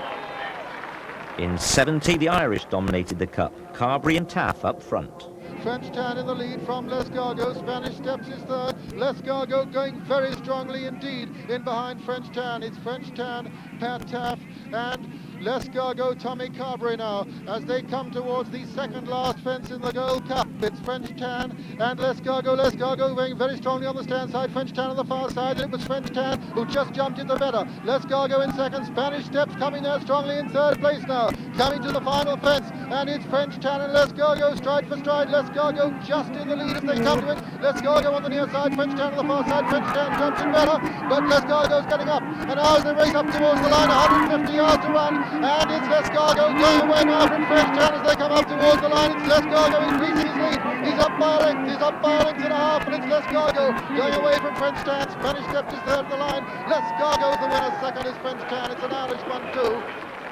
In '70, the Irish dominated the Cup. Carberry and Taff up front. French Tan in the lead from Lescargo. Spanish Steps is third. Lescargo going very strongly indeed in behind French Tan. It's French Tan, Pat Taff, and L'Escargot, Tommy Carberry now, as they come towards the second last fence in the Gold Cup. It's French Tan and L'Escargot going very strongly on the stand side, French Tan on the far side, and it was French Tan who just jumped in the better. L'Escargot in second, Spanish Steps coming there strongly in third place now, coming to the final fence, and it's French Tan and L'Escargot stride for stride. L'Escargot just in the lead as they come to it. L'Escargot on the near side, French Tan on the far side, French Tan jumps in better, but L'Escargot's getting up, and now as they race up towards the line, 150 yards to run, and it's L'Escargot going away now from French Tan as they come up towards the line. It's L'Escargot increasing his lead, he's up by a length, he's up by a length and a half, and it's L'Escargot going away from French Tan. Spanish Steps is third of the line, L'Escargot's the winner, second is French Tan. It's an Irish one too.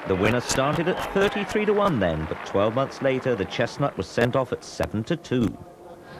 The winner started at 33-1 then, but 12 months later the Chestnut was sent off at 7-2.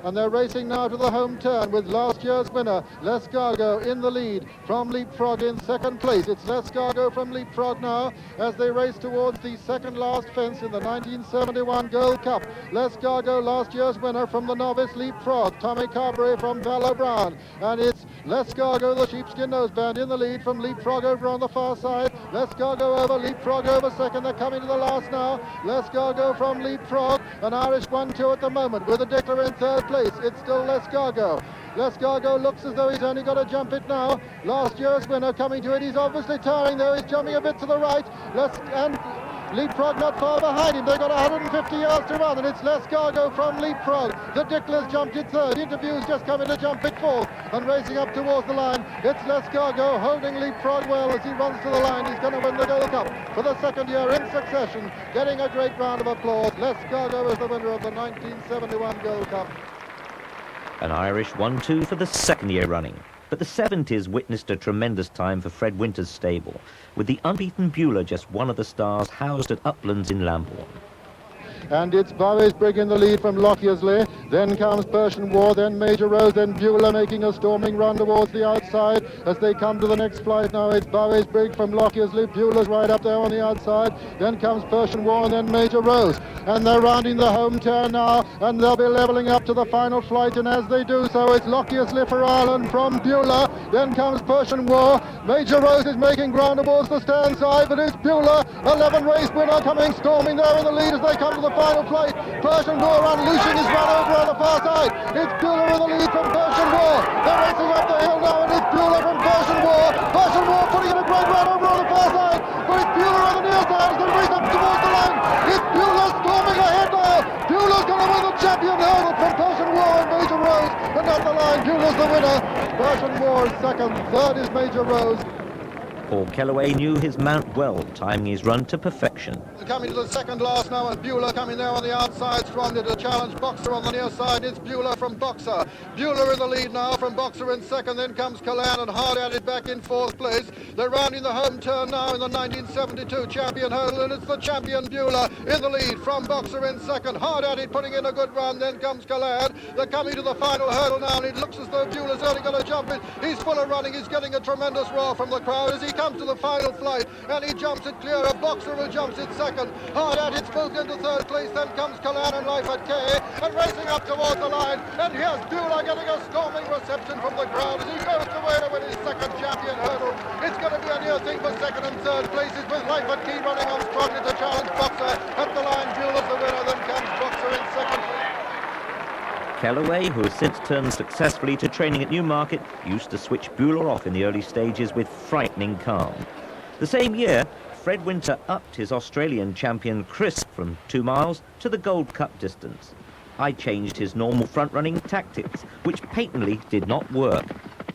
And they're racing now to the home turn with last year's winner, L'Escargot, in the lead from Leapfrog in second place. It's L'Escargot from Leapfrog now as they race towards the second last fence in the 1971 Gold Cup. L'Escargot, last year's winner from the novice Leapfrog. Tommy Carberry from Val O'Brien. And it's L'Escargot, the sheepskin noseband, in the lead from Leapfrog over on the far side. L'Escargot over, Leapfrog over second. They're coming to the last now. L'Escargot from Leapfrog, an Irish 1-2 at the moment with a Dickler in third place. It's still L'Escargot. L'Escargot looks as though he's only got to jump it now. Last year's winner coming to it. He's obviously tiring though. He's jumping a bit to the right. And Leapfrog not far behind him. They've got 150 yards to run, and it's L'Escargot from Leapfrog. The Dickler's jumped it third. The Interview's just coming to jump it fourth. And racing up towards the line, it's L'Escargot holding Leapfrog well as he runs to the line. He's going to win the Gold Cup for the second year in succession, getting a great round of applause. L'Escargot is the winner of the 1971 Gold Cup. An Irish 1-2 for the second year running. But the 70s witnessed a tremendous time for Fred Winter's stable, with the unbeaten Beulah just one of the stars housed at Uplands in Lambourne. And it's Bowesbrig in the lead from Lockyearsley. Then comes Persian War, then Major Rose, then Beulah making a storming run towards the outside as they come to the next flight. Now it's Bowesbrig from Lockyearsley. Beulah's right up there on the outside. Then comes Persian War and then Major Rose. And they're rounding the home turn now, and they'll be levelling up to the final flight. And as they do so, it's Lockyearsley for Ireland from Beulah. Then comes Persian War. Major Rose is making ground towards the stand side, but it's Beulah, 11 race winner, coming storming there in the lead as they come to the final flight. Persian War unleashing his run over on the far side. It's Beulah in the lead from Persian War. They're racing up the hill now, and it's Beulah from Persian War. Persian War putting in a great run over on the far side, but it's Beulah on the near side as they race up towards the line. It's Beulah storming ahead now. Beulah's going to win the champion hurdle from Persian War and Major Rose, and at the line, Beulah's the winner. Persian War is second, third is Major Rose. Paul Kellaway knew his mount well, timing his run to perfection. Coming to the second last now, and Beulah coming there on the outside, strongly to challenge Boxer on the near side. It's Beulah from Boxer. Beulah in the lead now from Boxer in second, then comes Callan and hard at it back in fourth place. They're rounding the home turn now in the 1972 champion hurdle, and it's the champion Beulah in the lead from Boxer in second. Hard at it, putting in a good run, then comes Callan. They're coming to the final hurdle now, and it looks as though Beulah's only going to jump it. He's full of running, he's getting a tremendous roar from the crowd as he comes to the final flight, and he jumps it clear. A Boxer who jumps it second. Hard at it, smooth into third place, then comes Callan and Life at K, and racing up towards the line, and here's Beulah getting a storming reception from the crowd as he goes to win his second champion hurdle. It's going to be a near thing for second and third places, with Life at Key running on strongly to challenge Boxer. At the line, Beulah's the winner, then comes Boxer in second. Kellaway, who has since turned successfully to training at Newmarket, used to switch Beulah off in the early stages with frightening calm. The same year, Fred Winter upped his Australian champion Crisp from 2 miles to the Gold Cup distance. I changed his normal front-running tactics, which patently did not work.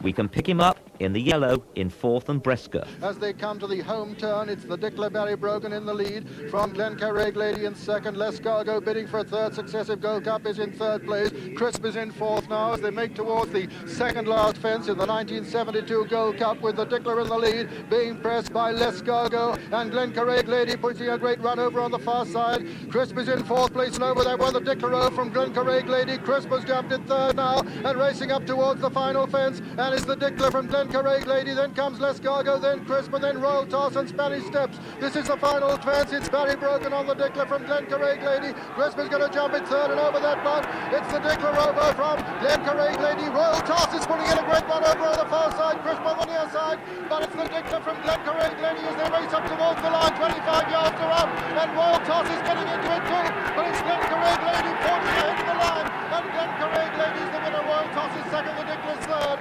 We can pick him up in the yellow in fourth and Bresca. As they come to the home turn, it's the Dickler Barry Brogan in the lead from Glencarrig Lady in second. L'Escargot bidding for a third successive Gold Cup is in third place. Crisp is in fourth now as they make towards the second last fence in the 1972 Gold Cup, with the Dickler in the lead, being pressed by L'Escargot, and Glencarrig Lady putting a great run over on the far side. Crisp is in fourth place, and over there won the Dickler from Glencarrig Lady. Crisp has jumped in third now and racing up towards the final fence, and it's the Dickler from Glencarrig Glencaraig Lady, then comes Lescargo, then Crisp, and then Royal Toss and Spanish Steps. This is the final advance. It's Barry Broken on the Dickler from Glencaraig Lady. Crisp is going to jump it third and over that one. It's the Dickler over from Glencaraig Lady. Royal Toss is putting in a great one over on the far side. Crisp on the near side, but it's the Dickler from Glencaraig Lady as they race up towards the line. 25 yards to run, and Royal Toss is getting into it too, but it's Glencaraig Lady forging ahead of the line, and Glencaraig Lady's the winner. Royal Toss is second, the Dickler's third.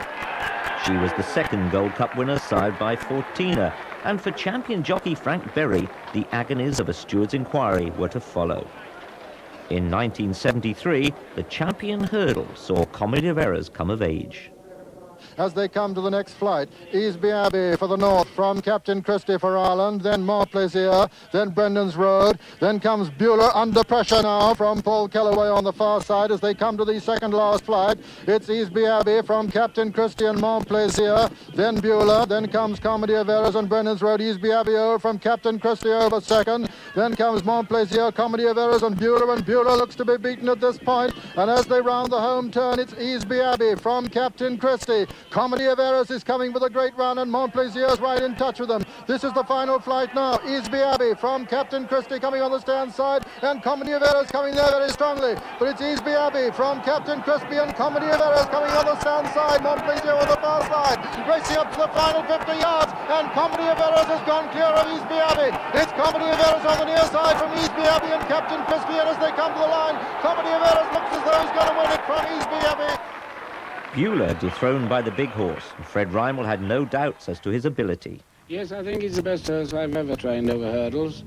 She was the second Gold Cup winner side by Fortina, and for champion jockey Frank Berry, the agonies of a steward's inquiry were to follow. In 1973, the champion hurdle saw Comedy of Errors come of age. As they come to the next flight, Easby Abbey for the north from Captain Christie for Ireland, then Montplaisir, then Brendan's Road, then comes Beulah under pressure now from Paul Kellaway on the far side as they come to the second last flight. It's Easby Abbey from Captain Christie and Montplaisir, then Beulah, then comes Comedy of Errors and Brendan's Road. Easby Abbey over from Captain Christie over second, then comes Montplaisir, Comedy of Errors and Beulah looks to be beaten at this point, and as they round the home turn, it's Easby Abbey from Captain Christie. Comedy of Errors is coming with a great run, and Montplaisir's right in touch with them. This is the final flight now. Easby Abbey from Captain Christie coming on the stand side, and Comedy of Errors coming there very strongly. But it's Easby Abbey from Captain Christie and Comedy of Errors coming on the stand side. Montplaisir on the far side, racing up to the final 50 yards, and Comedy of Errors has gone clear of Easby Abbey. It's Comedy of Errors on the near side from Easby Abbey and Captain Christie, and as they come to the line, Comedy of Errors looks as though he's going to win it from Easby Abbey. Beulah dethroned by the big horse, and Fred Rymel had no doubts as to his ability. Yes, I think he's the best horse I've ever trained over hurdles.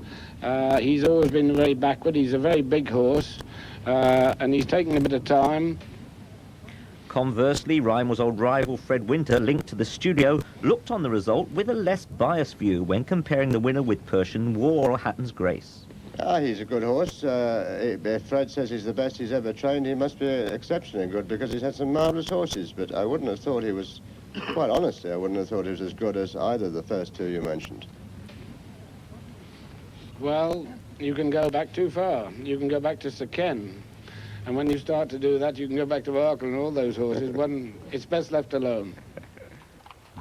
He's always been very backward. He's a very big horse, and he's taken a bit of time. Conversely, Rymel's old rival Fred Winter, linked to the studio, looked on the result with a less biased view when comparing the winner with Persian War or Hatton's Grace. He's a good horse. If Fred says he's the best he's ever trained, he must be exceptionally good because he's had some marvellous horses, but I wouldn't have thought he was, quite honestly, I wouldn't have thought he was as good as either of the first two you mentioned. Well, you can go back too far. You can go back to Sir Ken. And when you start to do that, you can go back to Arkle and all those horses. It's best left alone.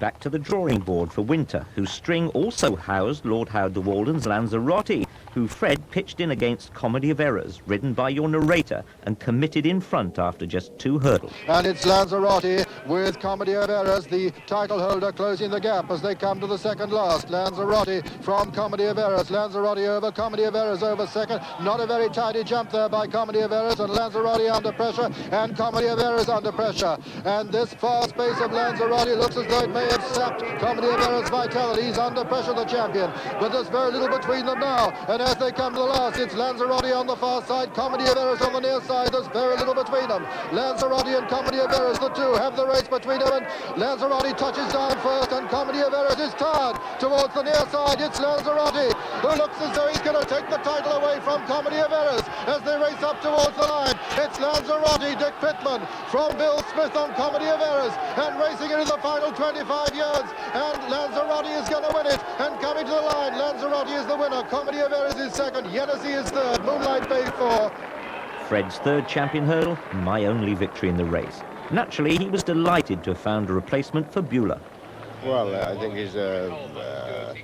Back to the drawing board for Winter, whose string also housed Lord Howard de Walden's Lanzarote, who Fred pitched in against Comedy of Errors, ridden by your narrator, and committed in front after just 2 hurdles. And it's Lanzarote with Comedy of Errors, the title holder, closing the gap as they come to the second last. Lanzarote from Comedy of Errors. Lanzarote over, Comedy of Errors over second. Not a very tidy jump there by Comedy of Errors, and Lanzarote under pressure, and Comedy of Errors under pressure. And this far space of Lanzarote looks as though it may have sapped Comedy of Errors' vitality. He's under pressure, the champion, but there's very little between them now. And as they come to the last, it's Lanzarote on the far side, Comedy of Errors on the near side. There's very little between them. Lanzarote and Comedy of Errors, the two have the race between them, and Lanzarote touches down first, and Comedy of Errors is tired towards the near side. It's Lanzarote who looks as though he's going to take the title away from Comedy of Errors as they race up towards the line. It's Lanzarote, Dick Pittman from Bill Smith on Comedy of Errors, and racing into the final 25 yards, and Lanzarote is going to win it, and coming to the line, Lanzarote is the winner, Comedy of Errors is second, Yenisei is third, Moonlight Bay fourth. Fred's third champion hurdle, my only victory in the race. Naturally, he was delighted to have found a replacement for Beulah. Well, I think he's a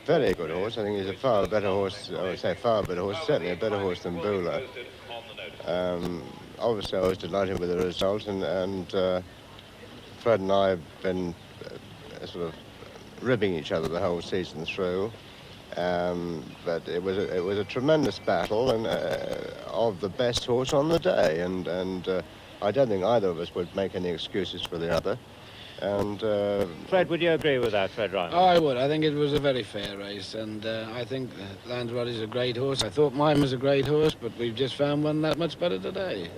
very good horse. I think he's a far better horse, I would say far better horse, certainly a better horse than Beulah. Obviously, I was delighted with the result, and Fred and I have been sort of ribbing each other the whole season through. But it was a tremendous battle, and of the best horse on the day, and I don't think either of us would make any excuses for the other. And Fred, would you agree with that, Fred Ryan? Oh, I would. I think it was a very fair race, and I think Lanzarote is a great horse. I thought mine was a great horse, but we've just found one that much better today.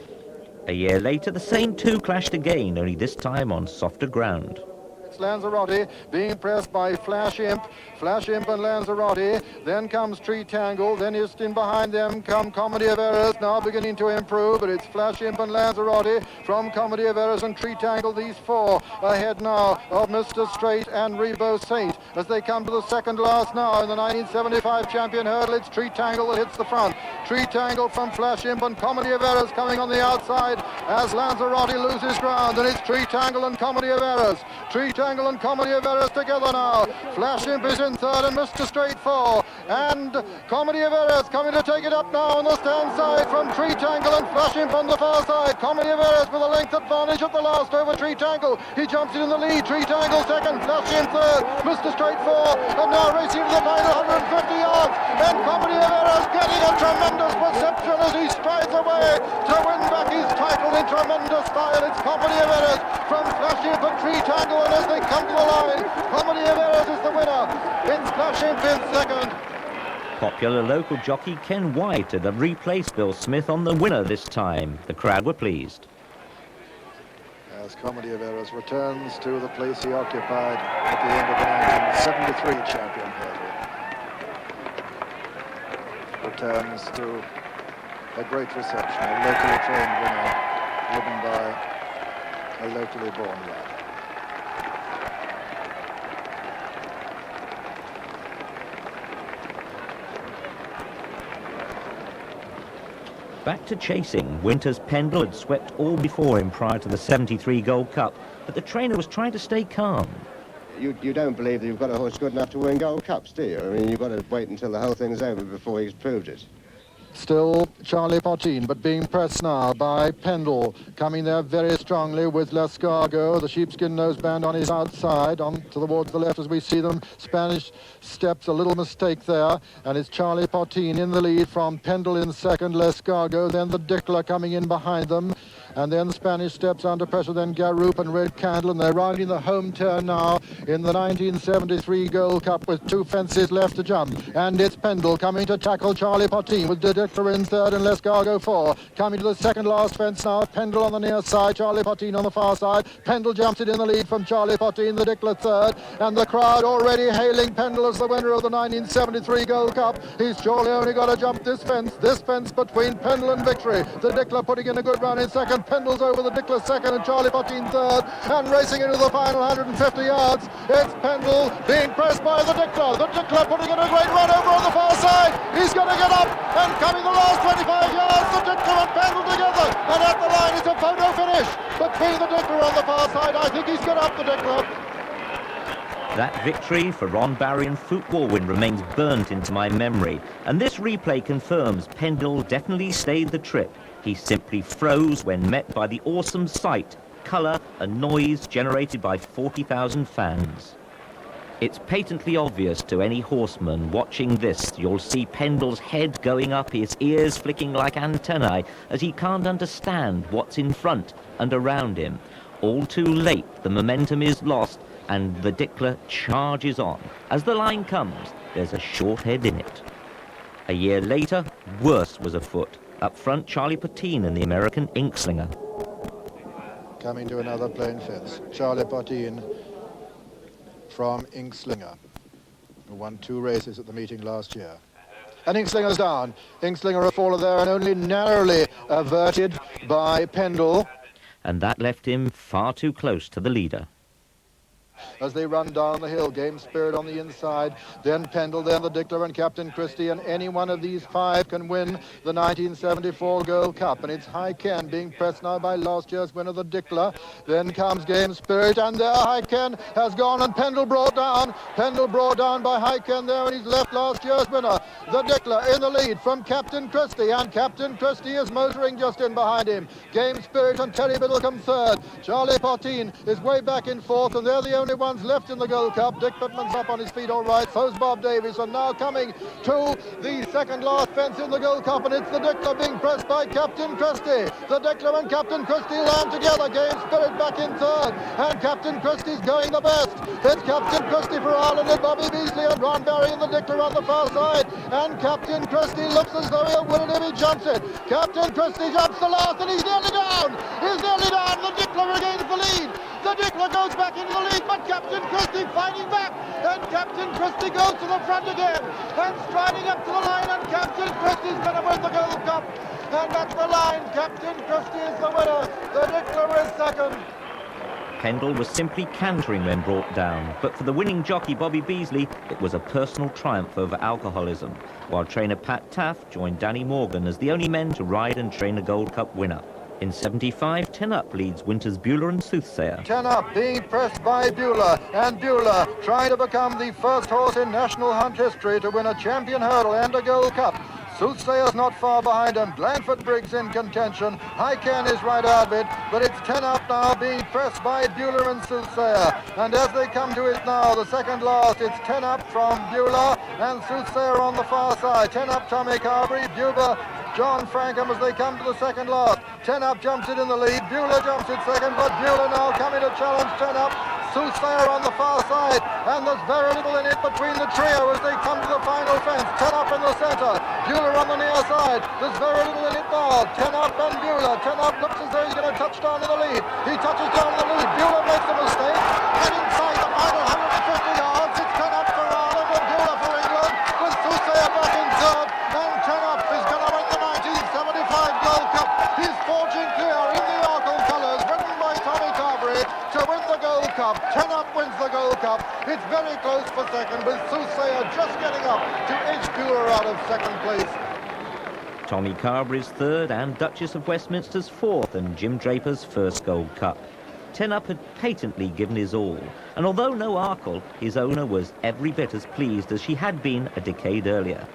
A year later, the same two clashed again, only this time on softer ground. It's Lanzarote being pressed by Flash Imp and Lanzarote. Then comes Tree Tangle. Then just in behind them come Comedy of Errors, now beginning to improve. But it's Flash Imp and Lanzarote from Comedy of Errors and Tree Tangle. These four ahead now of Mr. Straight and Rebo Saint. as they come to the second last now in the 1975 champion hurdle. It's Tree Tangle that hits the front. Tree Tangle from Flash Imp and Comedy of Errors coming on the outside as Lanzarote loses ground, and it's Tree Tangle and Comedy of Errors. Tree Tangle and Comedy of Errors together now. Flash Imp is in third and Mr. Straight 4, and Comedy of Errors coming to take it up now on the stand side from Tree Tangle and Flash Imp on the far side. Comedy of Errors with a length advantage at the last over Tree Tangle. He jumps in the lead. Tree Tangle second, Flash Imp third, Mr. Straight 4, and now racing to the final 150 yards, and Comedy of Errors getting a tremendous reception as he strides away to win back his title in tremendous style. It's Comedy of Errors from Flash Imp and Tree Tangle, and as they come to the line, Comedy of Errors is the winner. It's Flash Imp in second. Popular local jockey Ken White had replaced Bill Smith on the winner this time. The crowd were pleased. As Comedy of Errors returns to the place he occupied at the end of the 1973 champion hurdle. Returns to a great reception, a locally trained winner, ridden by a locally born rider. Back to chasing. Winter's Pendle had swept all before him prior to the 73 Gold Cup, but the trainer was trying to stay calm. You don't believe that you've got a horse good enough to win Gold Cups, do you? I mean, you've got to wait until the whole thing's over before he's proved it. Still Charlie Potin, but being pressed now by Pendle, coming there very strongly with Lescargo, the sheepskin noseband on his outside, on towards the left as we see them. Spanish steps, a little mistake there, and it's Charlie Potin in the lead from Pendle in second, Lescargo, then the Dickler coming in behind them, and then Spanish steps under pressure, then Garoop and Red Candle, and they're rounding the home turn now in the 1973 Gold Cup with 2 fences left to jump, and it's Pendle coming to tackle Charlie Potin with the Dickler in third and Lescargo 4. Coming to the second last fence now, Pendle on the near side, Charlie Potin on the far side. Pendle jumps it in the lead from Charlie Potin, the Dickler third, and the crowd already hailing Pendle as the winner of the 1973 Gold Cup. He's surely only got to jump this fence between Pendle and victory. The Dickler putting in a good run in second, Pendle's over the Dickler second and Charlie Potin third, and racing into the final 150 yards, it's Pendle being pressed by the Dickler. The Dickler putting in a great run over on the far side. He's going to get up, and coming the last 25 yards, the Dickler and Pendle together, and at the line it's a photo finish between the Dickler on the far side. I think he's got up the Dickler. That victory for Ron Barry and Foot Warwin remains burnt into my memory, and this replay confirms Pendle definitely stayed the trip. He simply froze when met by the awesome sight, colour and noise generated by 40,000 fans. It's patently obvious to any horseman watching this. You'll see Pendle's head going up, his ears flicking like antennae, as he can't understand what's in front and around him. All too late, the momentum is lost, and the Dickler charges on. As the line comes, there's a short head in it. A year later, worse was afoot. Up front, Charlie Potin and the American Inkslinger. Coming to another plain fence, Charlie Potin from Inkslinger, who won 2 races at the meeting last year. And Inkslinger's down. Inkslinger a faller there and only narrowly averted by Pendle. And that left him far too close to the leader. As they run down the hill, Game Spirit on the inside, then Pendle, then the Dickler and Captain Christie, and any one of these 5 can win the 1974 Gold Cup. And it's High Ken being pressed now by last year's winner, the Dickler. Then comes Game Spirit, and there High Ken has gone, and Pendle brought down by High Ken there, and he's left last year's winner, the Dickler, in the lead from Captain Christie, and Captain Christie is motoring just in behind him. Game Spirit and Terry Biddlecombe third. Charlie Potin is way back in fourth, and they're the only ones left in the Gold Cup. Dick Pittman's up on his feet all right, so's Bob Davies, and now coming to the second last fence in the Gold Cup, and it's the Dickler being pressed by Captain Christie. The Dickler and Captain Christie land together. Game Spirit back in third, and Captain Christie's going the best. It's Captain Christie for Ireland and Bobby Beasley and Ron Barry and the Dickler on the far side, and Captain Christie looks as though he'll win it if he jumps it. Captain Christie jumps the last, and he's nearly down. The Dickler regains the lead. The Dickler goes back into the lead, but Captain Christie fighting back, and Captain Christie goes to the front again, and striding up to the line, and Captain Christie's going to win the Gold Cup, and at the line, Captain Christie is the winner, the Dickler is second. Pendle was simply cantering when brought down, but for the winning jockey Bobby Beasley, it was a personal triumph over alcoholism, while trainer Pat Taff joined Danny Morgan as the only men to ride and train a Gold Cup winner. In 75, 10 Up leads Winter's Beulah and Soothsayer. 10 Up being pressed by Beulah, and Beulah trying to become the first horse in National Hunt history to win a champion hurdle and a Gold Cup. Soothsayer's not far behind him. Blandford Briggs in contention. High Can is right out of it, but it's 10 Up now being pressed by Beulah and Soothsayer. And as they come to it now, the second last, it's 10 Up from Beulah and Soothsayer on the far side. 10 Up Tommy Carberry, Beulah John Frankham as they come to the second last. 10 Up jumps it in the lead. Beulah jumps it second, but Beulah now coming to challenge 10 Up. Soothsayer on the far side, and there's very little in it between the trio as they come to the final fence. 10 Up in the centre, Beulah on the near side. There's very little in it now. 10 Up and Beulah. 10 Up looks as though he's going to touch down to the lead. He touches down to the lead. Beulah makes a mistake, and inside the final 150 yards, it's 10 Up for Ireland and Beulah for England, with Soothsayer back in third, and 10 Up is going to win the 1975 Gold Cup. He's forging clear in the Arkle colours, ridden by Tommy Carberry, to win the Gold Cup. 10 Up wins the Gold Cup. It's very close for second, with Soothsayer just getting up to edge Beulah out of second place. Tommy Carberry's third and Duchess of Westminster's fourth, and Jim Draper's first Gold Cup. 10 Up had patently given his all, and although no Arkle, his owner was every bit as pleased as she had been a decade earlier.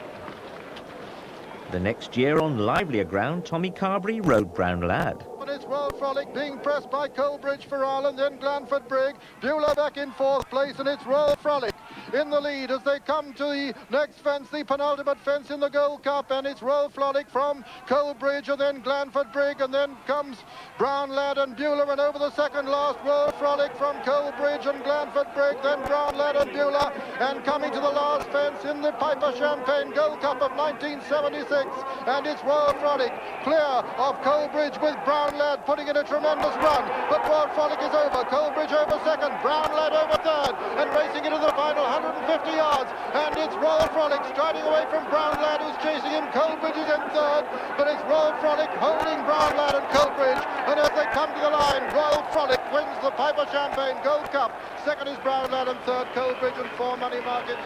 The next year, on livelier ground, Tommy Carberry rode Brown Lad. And it's Royal Frolic being pressed by Coleridge for Ireland, then Blandford Brigg. Beulah back in fourth place, and it's Royal Frolic in the lead as they come to the next fence, the penultimate fence in the Gold Cup, and it's Royal Frolic from Coleridge, and then Blandford Brigg, and then comes Brown Lad and Beulah, and over the second last, Royal Frolic from Coleridge and Blandford Brigg, then Brown Lad and Beulah, and coming to the last fence in the Piper Champagne Gold Cup of 1976, and it's Royal Frolic clear of Coleridge with Brown Lad putting in a tremendous run, but Royal Frolic is over. Coleridge over second, Brown Lad over third, and racing into the final 150 yards, and it's Royal Frolic striding away from Brown Lad, who's chasing him. Coleridge is in third, but it's Royal Frolic holding Brown Lad and Coleridge, and as they come to the line, Royal Frolic wins the Piper Champagne Gold Cup. Second is Brown Lad, and third Coleridge, and four money markets.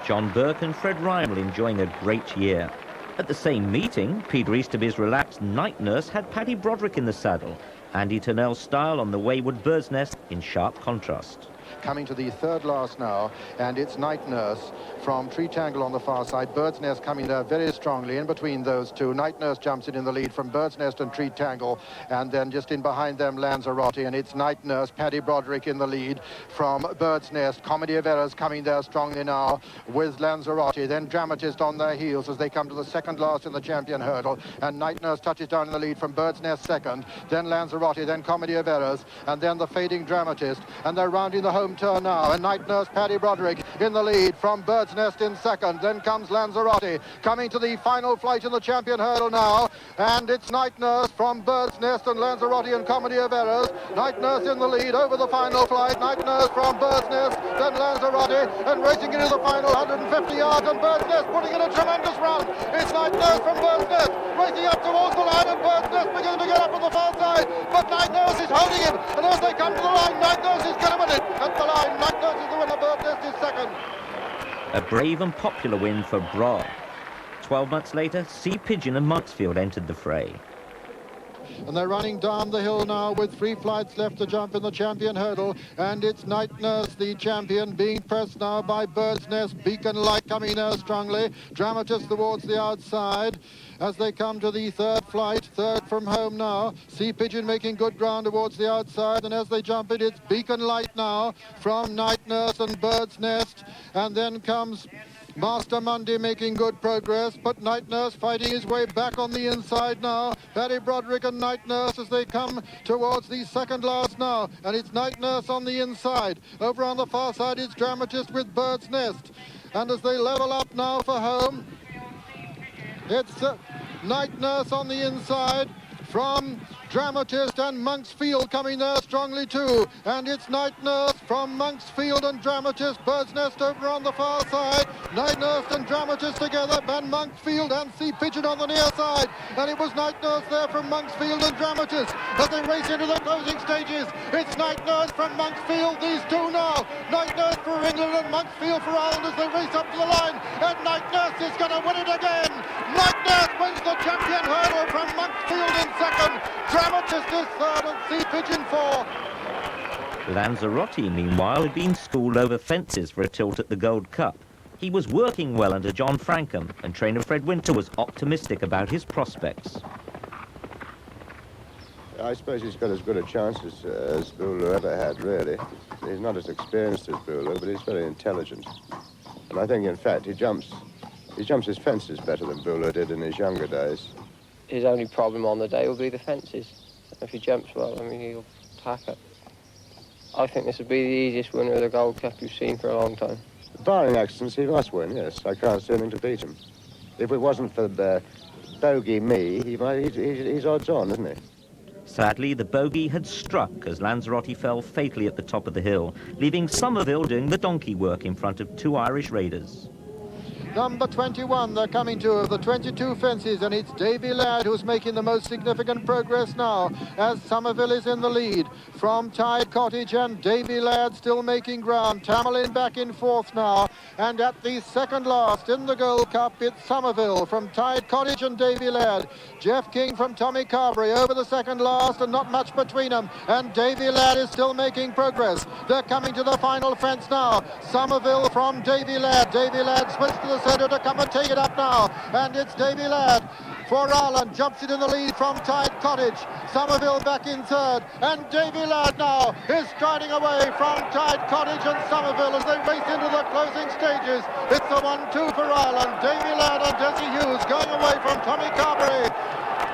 John Burke and Fred Rymel enjoying a great year. At the same meeting, Peter Easterby's relaxed night nurse had Paddy Broderick in the saddle. Andy Turnell's style on the wayward Bird's Nest in sharp contrast. Coming to the third last now, and it's Night Nurse from Tree Tangle on the far side. Bird's Nest coming there very strongly in between those two. Night Nurse jumps in the lead from Bird's Nest and Tree Tangle, and then just in behind them Lanzarote, and it's Night Nurse, Paddy Broderick in the lead from Bird's Nest. Comedy of Errors coming there strongly now with Lanzarote, then Dramatist on their heels as they come to the second last in the champion hurdle, and Night Nurse touches down in the lead from Bird's Nest second, then Lanzarote, then Comedy of Errors, and then the fading Dramatist, and they're rounding the home turn now, and Night Nurse Paddy Broderick in the lead from Bird's Nest in second, then comes Lanzarote coming to the final flight in the champion hurdle now, and it's Night Nurse from Bird's Nest and Lanzarote and Comedy of Errors. Night Nurse in the lead over the final flight, Night Nurse from Bird's Nest, then Lanzarote, and racing into the final 150 yards, and Bird's Nest putting in a tremendous run. It's Night Nurse from Bird's Nest racing up towards the line, and Bird's Nest beginning to get up on the far side, but Night Nurse is holding him, and as they come to the line, Night Nurse is going to win it at the line. Night Nurse is the winner, Bird's Nest is second. A brave and popular win for Bra. 12 months later, Sea Pigeon and Monksfield entered the fray. And they're running down the hill now with 3 flights left to jump in the champion hurdle, and it's Night Nurse, the champion, being pressed now by Bird's Nest. Beacon Light coming there strongly, Dramatist towards the outside as they come to the third flight, third from home now. Sea Pigeon making good ground towards the outside, and as they jump it, it's Beacon Light now from Night Nurse and Bird's Nest, and then comes Master Monday making good progress, but Night Nurse fighting his way back on the inside now. Paddy Broderick and Night Nurse as they come towards the second last now, and it's Night Nurse on the inside. Over on the far side is Dramatist with Bird's Nest, and as they level up now for home, it's Night Nurse on the inside from Dramatist and Monksfield coming there strongly too. And it's Night Nurse from Monksfield and Dramatist. Bird's Nest over on the far side. Night Nurse and Dramatist together. And Monksfield and Sea Pigeon on the near side. And it was Night Nurse there from Monksfield and Dramatist as they race into the closing stages. It's Night Nurse from Monksfield, these two now. Night Nurse for England and Monksfield for Ireland as they race up to the line. And Night Nurse is going to win it again. Night Nurse wins the champion hurdle from Monksfield in second. Dramatist is third and Sea Pigeon fourth. Lanzarote, meanwhile, had been schooled over fences for a tilt at the Gold Cup. He was working well under John Frankham, and trainer Fred Winter was optimistic about his prospects. I suppose he's got as good a chance as Buller ever had, really. He's not as experienced as Buller, but he's very intelligent. And I think, in fact, he jumps his fences better than Buller did in his younger days. His only problem on the day will be the fences. If he jumps well, I mean, he'll tack it. I think this will be the easiest winner of the Gold Cup you've seen for a long time. Barring accidents, he must win, yes. I can't see anything to beat him. If it wasn't for bogey me, he's odds on, isn't he? Sadly, the bogey had struck as Lanzarote fell fatally at the top of the hill, leaving Somerville doing the donkey work in front of two Irish raiders. Number 21, they're coming to of the 22 fences, and it's Davy Ladd who's making the most significant progress now, as Somerville is in the lead from Tide Cottage, and Davy Ladd still making ground. Tamerlane back in fourth now, and at the second last in the Gold Cup, it's Somerville from Tide Cottage and Davy Ladd. Jeff King from Tommy Carberry over the second last, and not much between them, and Davy Ladd is still making progress. They're coming to the final fence now. Somerville from Davy Ladd. Davy Ladd switched to the centre to come and take it up now, and it's Davy Ladd for Ireland, jumps it in the lead from Tide Cottage. Somerville back in third, and Davy Ladd now is striding away from Tide Cottage and Somerville as they race into the closing stages. It's a 1-2 for Ireland. Davy Ladd and Desi Hughes going away from Tommy Carberry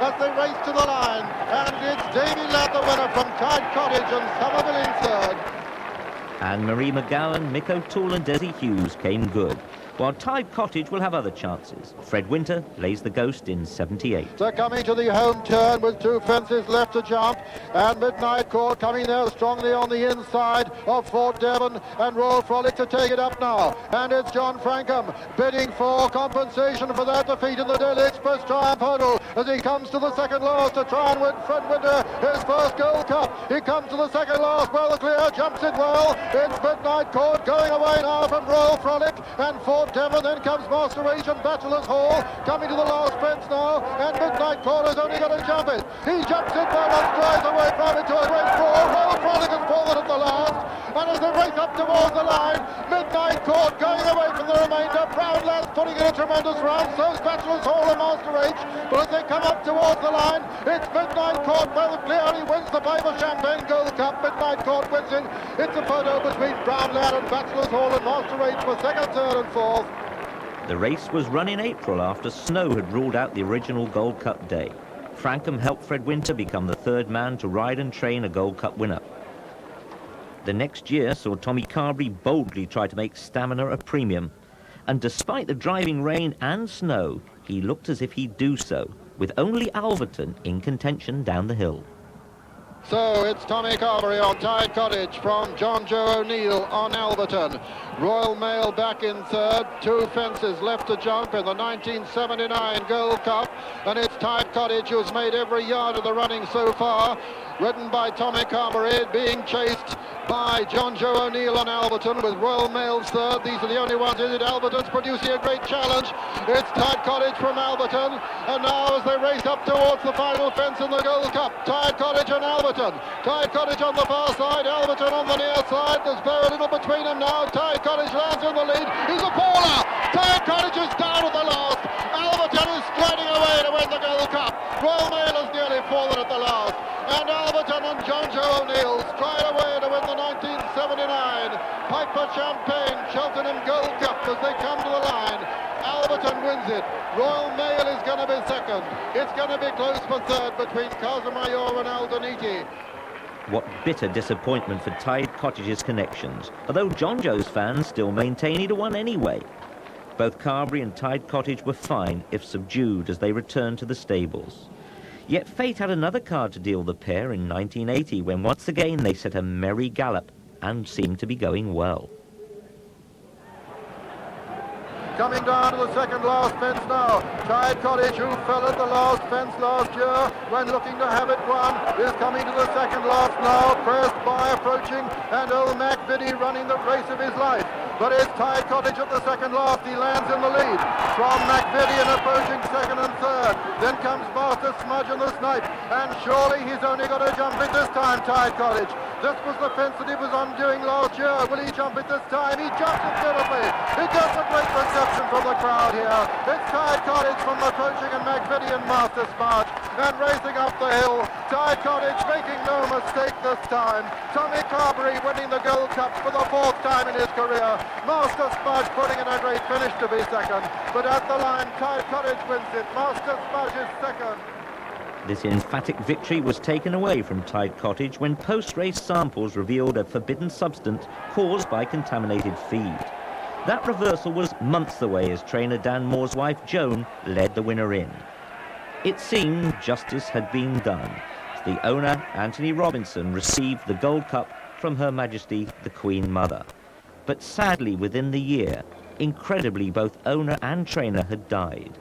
as they race to the line, and it's Davy Ladd the winner from Tide Cottage and Somerville in third. Anne-Marie McGowan, Mick O'Toole and Desi Hughes came good, while Tide Cottage will have other chances. Fred Winter lays the ghost in 78. They're coming to the home turn with two fences left to jump, and Midnight Court coming there strongly on the inside of Fort Devon, and Royal Frolic to take it up now. And it's John Frankham bidding for compensation for that defeat in the Daily Express Triumph Hurdle as he comes to the second last to try and win Fred Winter his first Gold Cup. He comes to the second last, well clear, jumps it well. It's Midnight Court going away now from Royal Frolic, and Fort Devon, then comes Master H and Bachelor's Hall coming to the last fence now, and Midnight Court has only got to jump it. He jumps it well and strides away from it to a great fall. Royal Frolic has fallen at the last, and as they race up towards the line, Midnight Court going away from the remainder. Brown Lads putting in a tremendous run, so's Bachelor's Hall and Master H, but as they come up towards the line, it's Midnight Court well clear, and he wins the Bible Champagne Gold Cup. Midnight Court wins it. It's a photo between Brown Lad and Bachelor's Hall and Master H for second, third and fourth. The race was run in April after snow had ruled out the original Gold Cup day. Frankham helped Fred Winter become the third man to ride and train a Gold Cup winner. The next year saw Tommy Carberry boldly try to make stamina a premium, and despite the driving rain and snow, he looked as if he'd do so, with only Alverton in contention down the hill. So it's Tommy Carberry on Tide Cottage from John Joe O'Neill on Alverton. Royal Mail back in third, two fences left to jump in the 1979 Gold Cup, and it's Tide Cottage who's made every yard of the running so far, ridden by Tommy Carberry, being chased by John Joe O'Neill on Alverton with Royal Mail's third. These are the only ones in it. Alverton's producing a great challenge. It's Tide Cottage from Alverton, and now as they race up towards the final fence in the Gold Cup, Tide Cottage and Alverton. Tide Cottage on the far side, Alverton on the near side. There's very little between them now. Tide Cottage lands in the lead. He's a faller. Tide Cottage is down at the last. Alverton is striding away to win the Gold Cup. Royal Mail has nearly fallen at the last, and Alverton and John Joe O'Neill stride away to win the 1979 Piper Champagne Cheltenham Gold Cup as they come to the line. Alverton wins it. Royal Mail is going to be second. It's going to be close for third between Casamayor and Aldaniti. What bitter disappointment for Tide Cottage's connections, although John Joe's fans still maintain he'd have won anyway. Both Carberry and Tide Cottage were fine, if subdued, as they returned to the stables. Yet fate had another card to deal the pair in 1980, when once again they set a merry gallop and seemed to be going well. Coming down to the second last fence now. Tide Cottage, who fell at the last fence last year when looking to have it won, is coming to the second last now, pressed by approaching, and old Mac Biddy running the race of his life. But it's Tide Cottage at the second last. He lands in the lead from Mac Biddy and approaching second and third. Then comes Master Smudge and the Snipe, and surely he's only got to jump it this time, Tide Cottage. This was the fence that he was undoing last year. Will he jump it this time? He jumps it beautifully. He gets a great reception from the crowd here. It's Tide Cottage from approaching and Mac Biddy and Master Smudge. And racing up the hill, Tide Cottage making no mistake this time. Tommy Carberry winning the Gold Cup for the 4th time in his career. Master Smudge putting in a great finish to be second. But at the line, Tide Cottage wins it. Master Smudge is second. This emphatic victory was taken away from Tide Cottage when post-race samples revealed a forbidden substance caused by contaminated feed. That reversal was months away as trainer Dan Moore's wife Joan led the winner in. It seemed justice had been done. The owner, Anthony Robinson, received the Gold Cup from Her Majesty the Queen Mother. But sadly, within the year, incredibly, both owner and trainer had died.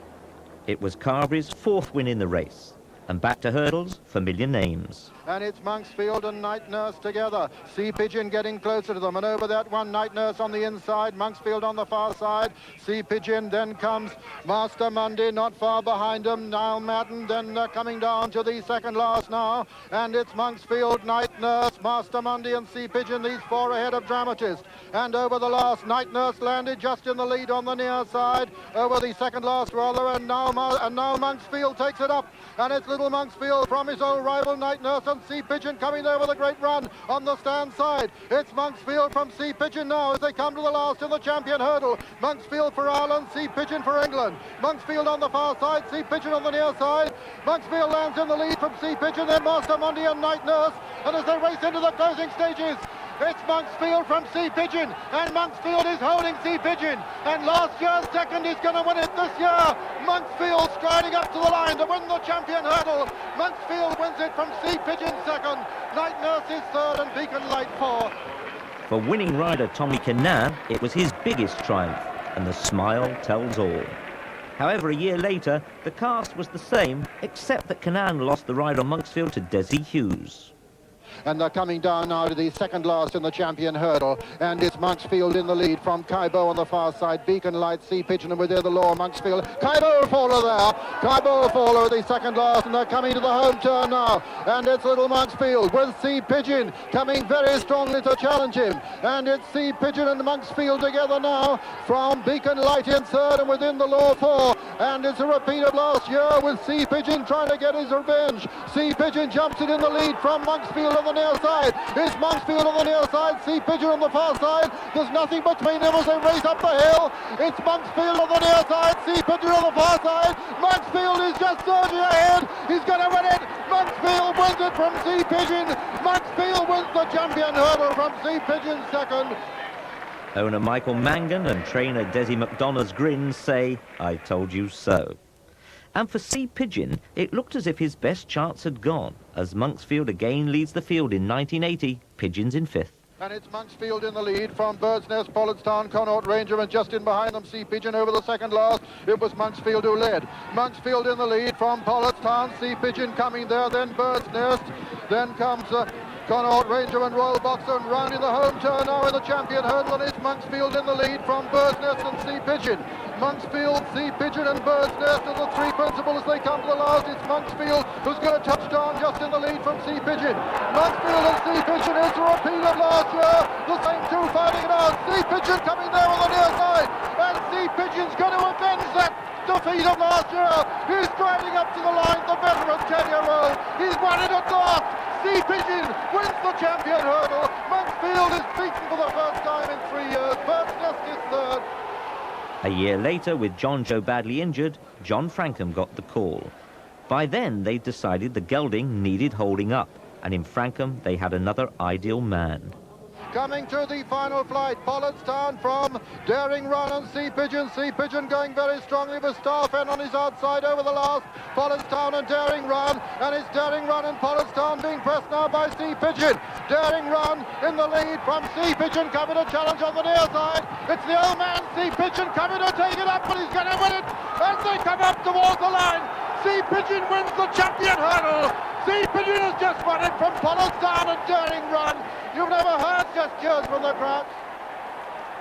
It was Carberry's 4th win in the race. And back to hurdles, familiar names. And it's Monksfield and Night Nurse together. Sea Pigeon getting closer to them. And over that one, Night Nurse on the inside, Monksfield on the far side. Sea Pigeon, then comes Master Monday, not far behind them. Now Madden, then they're coming down to the second last now. And it's Monksfield, Night Nurse, Master Monday and Sea Pigeon, these 4 ahead of Dramatist. And over the last, Night Nurse landed just in the lead on the near side. Over the second last rather, and now Monksfield takes it up. And it's little Monksfield from his old rival Night Nurse and Sea Pigeon coming over the great run on the stand side. It's Monksfield from Sea Pigeon now as they come to the last in the champion hurdle. Monksfield for Ireland, Sea Pigeon for England. Monksfield on the far side, Sea Pigeon on the near side. Monksfield lands in the lead from Sea Pigeon, then Master Monday and Night Nurse. And as they race into the closing stages, it's Monksfield from Sea Pigeon, and Monksfield is holding Sea Pigeon, and last year's second is going to win it this year. Monksfield striding up to the line to win the champion hurdle. Monksfield wins it from Sea Pigeon second, Night Nurse is third, and Beacon Light fourth. For winning rider Tommy Cannan, it was his biggest triumph, and the smile tells all. However, a year later, the cast was the same, except that Cannan lost the ride on Monksfield to Desi Hughes. And they're coming down now to the second last in the champion hurdle, and it's Monksfield in the lead from Kaibo on the far side, Beacon Light, Sea Pigeon, and within the law, Monksfield. Kaibo Faller there, Kaibo Faller the second last, and they're coming to the home turn now, and it's little Monksfield with Sea Pigeon coming very strongly to challenge him, and it's Sea Pigeon and Monksfield together now from Beacon Light in third and within the law 4, and it's a repeat of last year with Sea Pigeon trying to get his revenge. Sea Pigeon jumps it in the lead from Monksfield on the near side. It's Monksfield on the near side, Sea Pigeon on the far side. There's nothing between them as they race up the hill. It's Monksfield on the near side, Sea Pigeon on the far side. Monksfield is just surging ahead. He's going to win it. Monksfield wins it from Sea Pigeon. Monksfield wins the champion hurdle from Sea Pigeon second. Owner Michael Mangan and trainer Desi McDonough's grins say, "I told you so." And for Sea Pigeon, it looked as if his best chance had gone, as Monksfield again leads the field in 1980, Pigeons in 5th. And it's Monksfield in the lead from Bird's Nest, Pollardstown, Connaught Ranger, and just in behind them, Sea Pigeon over the second last. It was Monksfield who led. Monksfield in the lead from Pollardstown, Sea Pigeon coming there, then Bird's Nest, then comes Connaught Ranger and Royal Boxer, and round in the home turn now in the champion hurdle, and it's Monksfield in the lead from Bird's Nest and Sea Pigeon. Monksfield, Sea Pigeon and Bird's Nest are the 3 principals as they come to the last. It's Monksfield who's going to touch down just in the lead from Sea Pigeon. Monksfield and Sea Pigeon is a repeat of last year. The same 2 fighting it out. Sea Pigeon coming there on the near side, and Sea Pigeon's going to avenge that defeat of last year. He's striding up to the line, the veteran 10-year-old. He's won it at last. Sea Pigeon wins the champion hurdle. Monksfield is beaten for the first time in 3 years. Bird's Nest is third. A year later, with John Joe badly injured, John Frankham got the call. By then, they decided the gelding needed holding up, and in Frankham, they had another ideal man. Coming to the final flight, Pollardstown from Daring Run and Sea Pigeon. Sea Pigeon going very strongly with Starfen on his outside over the last. Pollardstown and Daring Run, and it's Daring Run and Pollardstown being pressed now by Sea Pigeon. Daring Run in the lead from Sea Pigeon, coming to challenge on the near side. It's the old man Sea Pigeon coming to take it up, but he's going to win it as they come up towards the line. Sea Pigeon wins the champion hurdle. Sea Pigeon has just won it from Pollardstown and Daring Run. You've never heard such cheers from the crowd.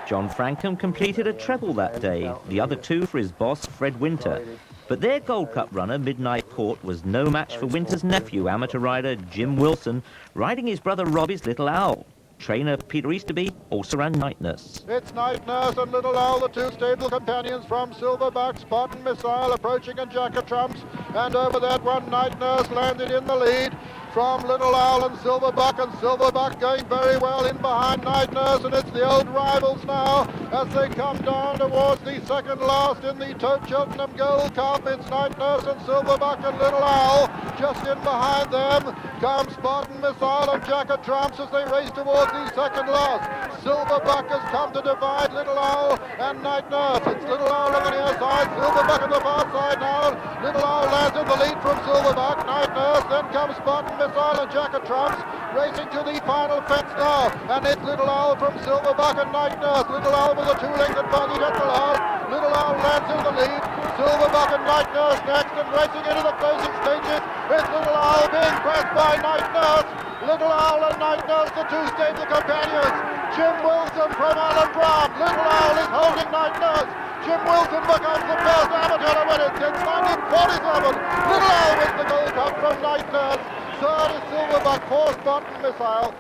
John Frankham completed a treble that day, the other two for his boss, Fred Winter. But their Gold Cup runner, Midnight Port, was no match for Winter's nephew, amateur rider Jim Wilson, riding his brother Robbie's Little Owl. Trainer Peter Easterby also ran Night Nurse. It's Night Nurse and Little Owl, the two stable companions from Silverback, Spartan Missile approaching and Jacket Trumps. And over that one, Night Nurse landed in the lead from Little Owl and Silverback going very well in behind Night Nurse, and it's the old rivals now as they come down towards the second last in the Cheltenham Gold Cup. It's Night Nurse and Silverback and Little Owl. Just in behind them comes Spartan Missile and Jacket Trumps as they race towards the second last. Silverback has come to divide Little Owl and Night Nurse. It's Little Owl on the near side, Silverback on the far side now. Little Owl lands in the lead from Silverback. Night Nurse, then comes Spartan Missile and Jacket Trumps racing to the final fence now, and it's Little Owl from Silverback and Night Nurse. Little Owl with a two-length advantage at the last. Little Owl lands in the lead. Silverback and Night Nurse next, and racing into the closing stages. It's Little Owl being pressed by Night Nurse. Little Owl and Night Nurse, the two stable companions. Jim Wilson from Alan Brown. Little Owl is holding Night Nurse. Jim Wilson becomes the first amateur to win it since 1947. Little Owl wins the Gold Cup from Night Nurse. Third is Silverback, fourth Spartan Missile.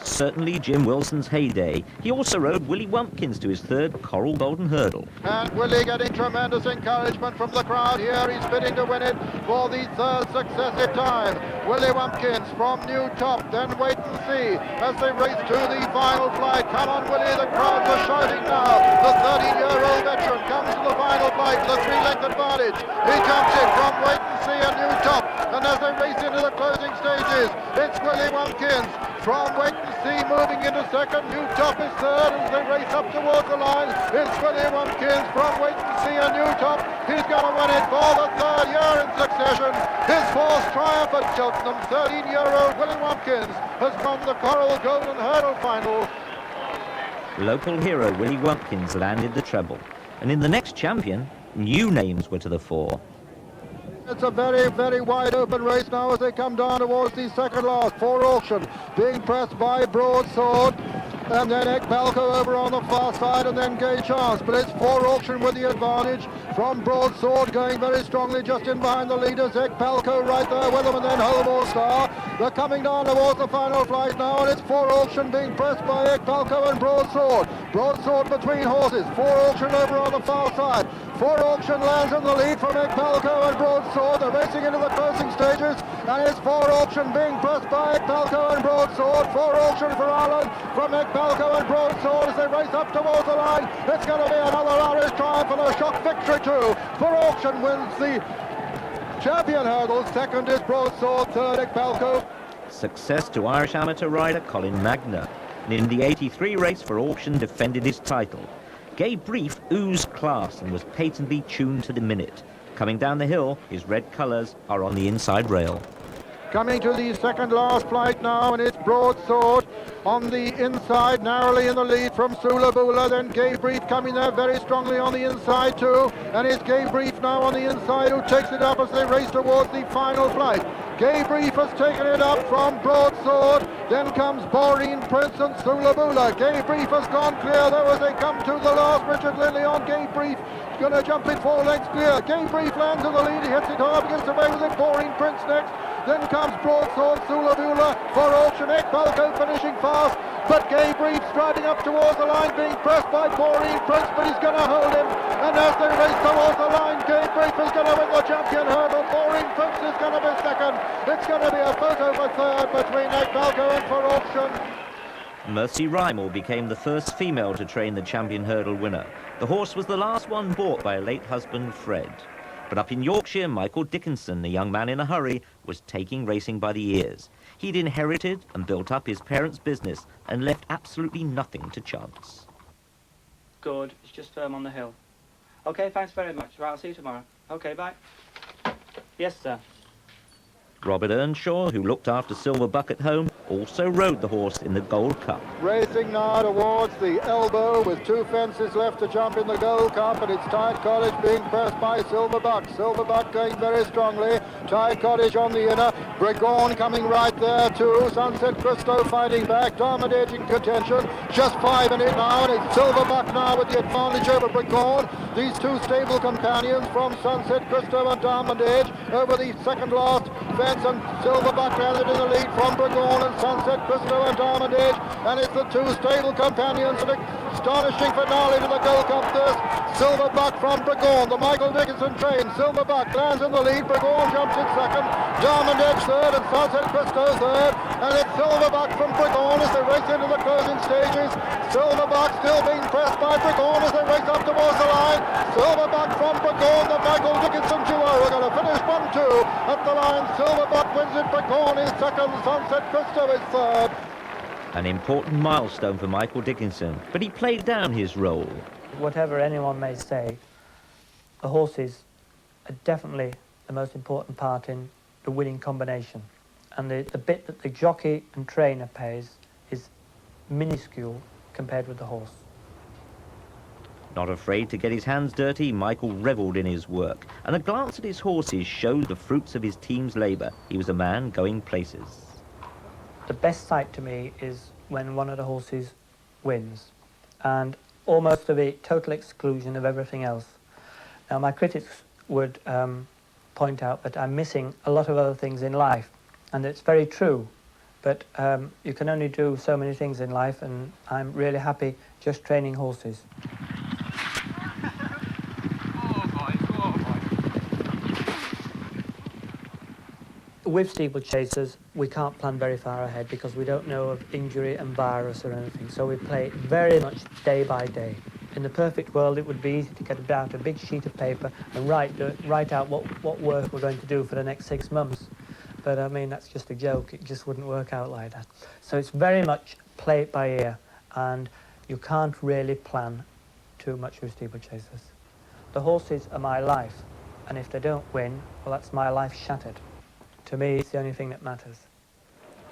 Certainly Jim Wilson's heyday. He also rode Willie Wumpkins to his third Coral Golden Hurdle. And Willie getting tremendous encouragement from the crowd here. He's bidding to win it for the third successive time. Willie Wumpkins from New Top, then Wait and See as they race to the final flight. Come on, Willie, the crowds are shouting now. The 13-year-old veteran comes to the final flight, the three-length advantage. He jumps in from Wait and See and New Top. And as they race into the closing stages, it's Willie Wumpkins from Wait and See moving into second. New Top is third as they race up towards the line. It's Willie Wumpkins from Wait and See and New Top. He's going to win it for the third year in succession. His fourth triumph at Cheltenham. 13-year-old Willie Wumpkins has won the Coral Golden Hurdle final. Local hero Willie Wumpkins landed the treble. And in the next champion, new names were to the fore. It's a very, very wide open race now as they come down towards the second last. For Auction being pressed by Broadsword, and then Ekbalco over on the far side, and then Gay Chance. But it's For Auction with the advantage from Broadsword going very strongly just in behind the leaders. Ekbalco right there with them, and then Holmore Star. They're coming down towards the final flight now, and it's For Auction being pressed by Ekbalco and Broadsword. Broadsword between horses. For Auction over on the far side. For Auction lands in the lead from Ekbalco and Broadsword. They're racing into the closing stages, and it's For Auction being pressed by Ekbalco and Broadsword. For Auction for Alan from Ekbalco and Broadsword as they race up towards the line. It's going to be another Irish triumph and a shock victory too. For Auction wins the champion hurdle. Second is Broadsword, third Ekbalco. Success to Irish amateur rider Colin Magner. And in the 83 race, For Auction defended his title. Gay Brief oozed class and was patently tuned to the minute. Coming down the hill, his red colours are on the inside rail. Coming to the second last flight now, and it's Broadsword on the inside, narrowly in the lead from Sulabula. Then Gay Brief coming there very strongly on the inside too, and it's Gay Brief now on the inside who takes it up as they race towards the final flight. Gay Brief has taken it up from Broadsword. Then comes Boreen Prince and Sulabula. Gay Brief has gone clear though as they come to the last. Richard Lindley on Gay Brief. Going to jump in 4 lengths clear. Gay Brief lands in the lead. He hits it hard, gets away with it. Boreen Prince next. Then comes Broadsword, Sulabula, For Auction, Ekbalco finishing fast. But Gay Brief striding up towards the line, being pressed by Boreen Prince, but he's going to hold him. And as they race towards the line, Gay Brief is going to win the champion hurdle. Boreen Prince is going to be second. It's going to be a photo for third between Ekbalco and For Auction. Mercy Rymel became the first female to train the champion hurdle winner. The horse was the last one bought by her late husband, Fred. But up in Yorkshire, Michael Dickinson, a young man in a hurry, was taking racing by the ears. He'd inherited and built up his parents' business and left absolutely nothing to chance. Good, it's just firm on the hill. OK, thanks very much. Right, I'll see you tomorrow. OK, bye. Yes, sir. Robert Earnshaw, who looked after Silverbuck at home, also rode the horse in the Gold Cup. Racing now towards the elbow with 2 fences left to jump in the Gold Cup, and it's Tide Cottage being pressed by Silverbuck. Silverbuck going very strongly. Tide Cottage on the inner. Bregon coming right there too. Sunset Christo fighting back. Darmodage in contention. Just 5 in it now, and it's Silverbuck now with the advantage over Bregon. These 2 stable companions from Sunset Christo and Darmodage over the second last fence, and Silverbuck landed in the lead from Bregon and Sunset Christo and Darmodage, and it's the 2 stable companions. An astonishing finale to the Gold Cup this. Silverbuck from Bregon, the Michael Dickinson train. Silverbuck lands in the lead. Bregon jumps in second. Darmodage third and Sunset Christo third, and it's Silverbuck from Bregon as they race into the closing stages. Silverbuck still being pressed by Bregon as they race up towards the line. Silverbuck from Bregon, the Michael Dickinson duo are going to finish 1-2 at the line. Silverbuck wins it. Bregon is second. Sunset Christo is third. An important milestone for Michael Dickinson, but he played down his role. Whatever anyone may say, the horses are definitely the most important part in the winning combination. And the bit that the jockey and trainer pays is minuscule compared with the horse. Not afraid to get his hands dirty, Michael revelled in his work, and a glance at his horses showed the fruits of his team's labour. He was a man going places. The best sight to me is when one of the horses wins, and almost to the total exclusion of everything else. Now, my critics would point out that I'm missing a lot of other things in life, and it's very true, but you can only do so many things in life, and I'm really happy just training horses. With steeplechasers, we can't plan very far ahead because we don't know of injury and virus or anything, so we play very much day by day. In the perfect world, it would be easy to get out a big sheet of paper and write out what work we're going to do for the next 6 months. But I mean, that's just a joke. It just wouldn't work out like that. So it's very much play it by ear, and you can't really plan too much with steeplechasers. The horses are my life, and if they don't win, well, that's my life shattered. To me, it's the only thing that matters.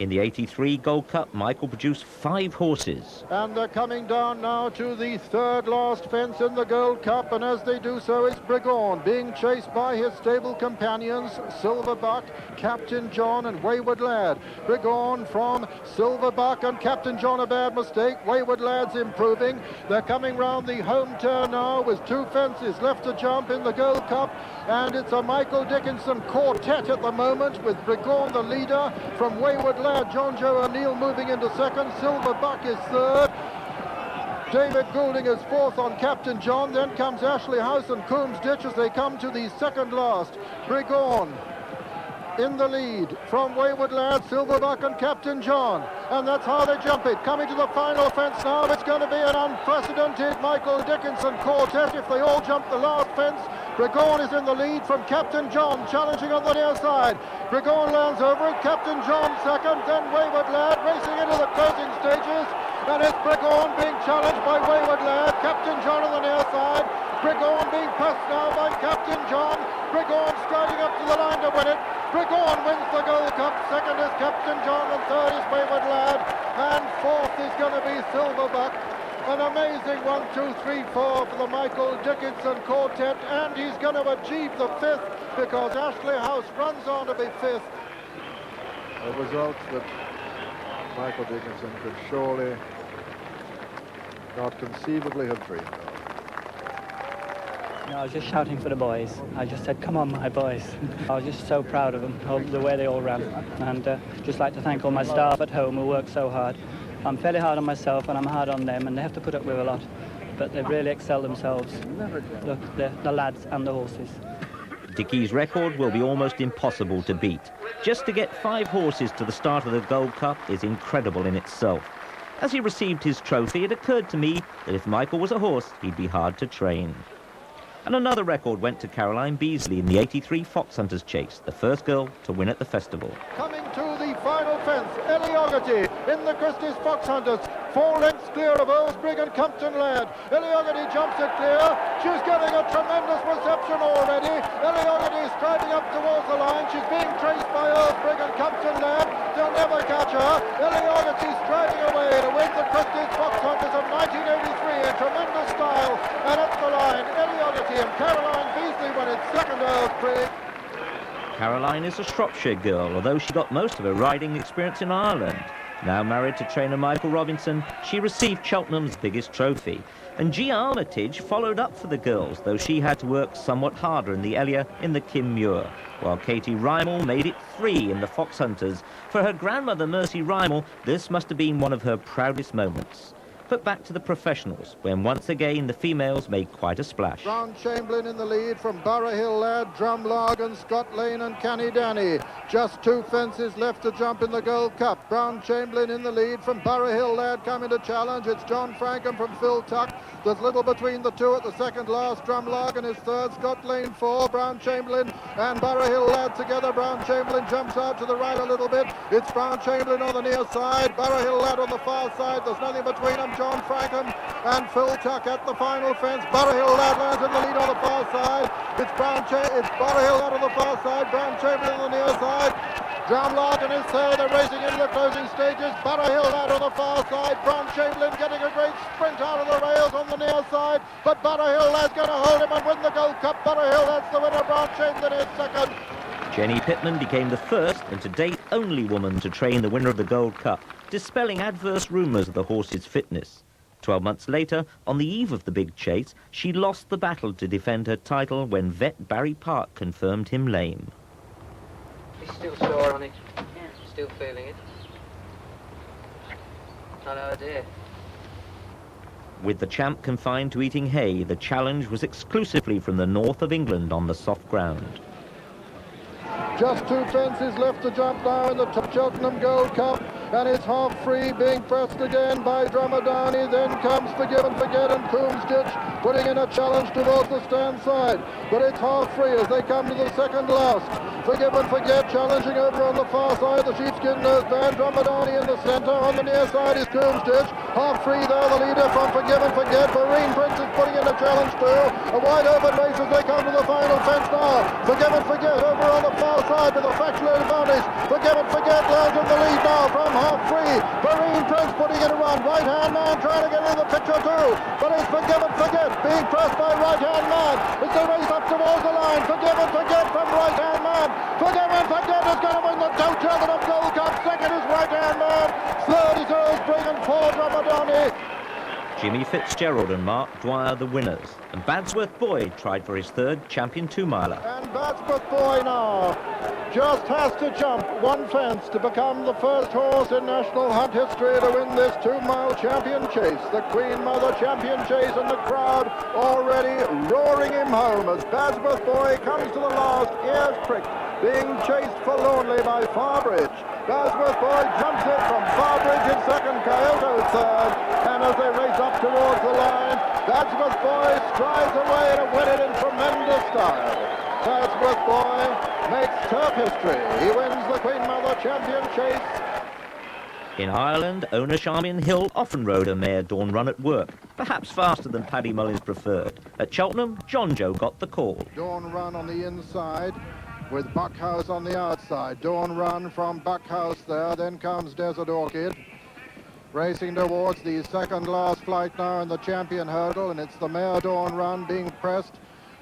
In the '83 Gold Cup, Michael produced 5 horses. And they're coming down now to the third last fence in the Gold Cup, and as they do so, it's Bregon being chased by his stable companions, Silverbuck, Captain John and Wayward Lad. Bregon from Silverbuck and Captain John, a bad mistake. Wayward Lad's improving. They're coming round the home turn now with 2 fences left to jump in the Gold Cup, and it's a Michael Dickinson quartet at the moment with Bregon the leader from Wayward Lad. John Joe O'Neill moving into second. Silverbuck is third. David Goulding is fourth on Captain John. Then comes Ashley House and Coombs Ditch as they come to the second last. Bregon in the lead from Wayward Lad, Silverbuck and Captain John. And that's how they jump it. Coming to the final fence now, it's going to be an unprecedented Michael Dickinson quartet if they all jump the last fence. Bregon is in the lead from Captain John, challenging on the near side. Bregon lands over it, Captain John second, then Wayward Lad racing into the closing stages. And it's Bregon being challenged by Wayward Lad, Captain John on the near side. Bregon being pressed now by Captain John. Bregon striding up to the line to win it. Bregon wins the Gold Cup. Second is Captain John and third is Wayward Lad. And fourth is going to be Silverbuck. An amazing 1, 2, 3, 4 for the Michael Dickinson quartet, and he's going to achieve the 5th because Ashley House runs on to be 5th. A result that Michael Dickinson could surely not conceivably have dreamed of. No, I was just shouting for the boys. I just said, come on, my boys. I was just so proud of them, the way they all ran. And just like to thank all my staff at home who worked so hard. I'm fairly hard on myself and I'm hard on them, and they have to put up with a lot. But they've really excelled themselves, the lads and the horses. Dickie's record will be almost impossible to beat. Just to get 5 horses to the start of the Gold Cup is incredible in itself. As he received his trophy, it occurred to me that if Michael was a horse, he'd be hard to train. And another record went to Caroline Beasley in the 83 Fox Hunters Chase, the first girl to win at the festival. Coming to the final fence, Ellie Ogety in the Christie's Fox Hunters, 4 lengths clear of Earlsbrig and Compton Lad. Ellie Ogety jumps it clear. She's getting a tremendous reception already. Ellie Ogety is striding up towards the line. She's being traced by Earlsbrig and Compton Lad. They'll never catch her. Ellie Ogety striding away to win the Christie's Fox Hunters of 1983 in tremendous style. And at the line, Ellie Ogety and Caroline Beasley won its second Earlsbrig. Caroline is a Shropshire girl, although she got most of her riding experience in Ireland. Now married to trainer Michael Robinson, she received Cheltenham's biggest trophy. And G. Armitage followed up for the girls, though she had to work somewhat harder in the Elia in the Kim Muir, while Katie Rymel made it 3 in the Fox Hunters. For her grandmother, Mercy Rymel, this must have been one of her proudest moments. But back to the professionals, when once again the females made quite a splash. Brown Chamberlain in the lead from Borough Hill Lad, Drumlargan, Scott Lane and Canny Danny. Just 2 fences left to jump in the Gold Cup. Brown Chamberlain in the lead from Borough Hill Lad coming to challenge. It's John Frankham from Phil Tuck. There's little between the two at the second last. Drumlargan is third, Scott Lane 4, Brown Chamberlain and Borough Hill Lad together. Brown Chamberlain jumps out to the right a little bit. It's Brown Chamberlain on the near side, Borough Hill Lad on the far side. There's nothing between them. John Frankham and Phil Tuck at the final fence. Borough Hill Lad lands in the lead on the far side. It's Borough Hill Lad on the far side, Brown Chamberlain on the near side. Drumlargan is third. They're racing into the closing stages. Borough Hill Lad on the far side. Brown Chamberlain getting a great sprint out of the rails on the near side. But Borough Hill Lad's going to hold him and win the Gold Cup. Borough Hill Lad's the winner. Brown Chamberlain is second. Jenny Pittman became the first and to date only woman to train the winner of the Gold Cup, dispelling adverse rumours of the horse's fitness. 12 months later, on the eve of the big chase, she lost the battle to defend her title when vet Barry Park confirmed him lame. He's still sore on it. Yeah. Still feeling it. Not no idea. With the champ confined to eating hay, the challenge was exclusively from the north of England on the soft ground. Just 2 fences left to jump now in the Cheltenham Gold Cup. And it's half free, being pressed again by Dromedani. Then comes Forgive and Forget and Coomsditch, putting in a challenge towards the stand side. But it's half free as they come to the second last. Forgive and Forget challenging over on the far side, the sheepskin noseband. Dromedani in the centre. On the near side is Coomsditch. Half free there, the leader from Forgive and Forget. Marine Prince is putting in a challenge too. A wide open race as they come to the final fence now. Forgive and Forget over on the far side with a factual advantage. Forgive and Forget lands in the lead now from half free. Marine Prince putting in a run. Right hand man trying to get in the picture too. But it's Forgive and Forget being pressed by right hand man. As they race up towards the line. Forgive and Forget from right hand man. Forgive and Forget is going to win the Cheltenham Gold Cup. Second is right hand man. Third is Earlsbrig and 4 Dromedani. Jimmy Fitzgerald and Mark Dwyer the winners, and Badsworth Boyd tried for his third Champion 2-miler. And Badsworth Boyd now just has to jump 1 fence to become the first horse in National Hunt history to win this 2-mile champion chase. The Queen Mother champion chase, and the crowd already roaring him home as Badsworth Boyd comes to the last, ears pricked, being chased forlornly by Farbridge. Badsworth Boyd jumps it from Farbridge in second, Kyoto third, and as they race up towards the line, Badsworth Boyd strides away to win it in tremendous style. Badsworth Boyd makes turf history. He wins the Queen Mother champion chase. In Ireland, owner Charmian Hill often rode a mare Dawn Run at work, perhaps faster than Paddy Mullins preferred. At Cheltenham, John Joe got the call. Dawn Run on the inside, with Buckhouse on the outside. Dawn Run from Buckhouse there, then comes Desert Orchid. Racing towards the second last flight now in the champion hurdle, and it's the mare Dawn Run being pressed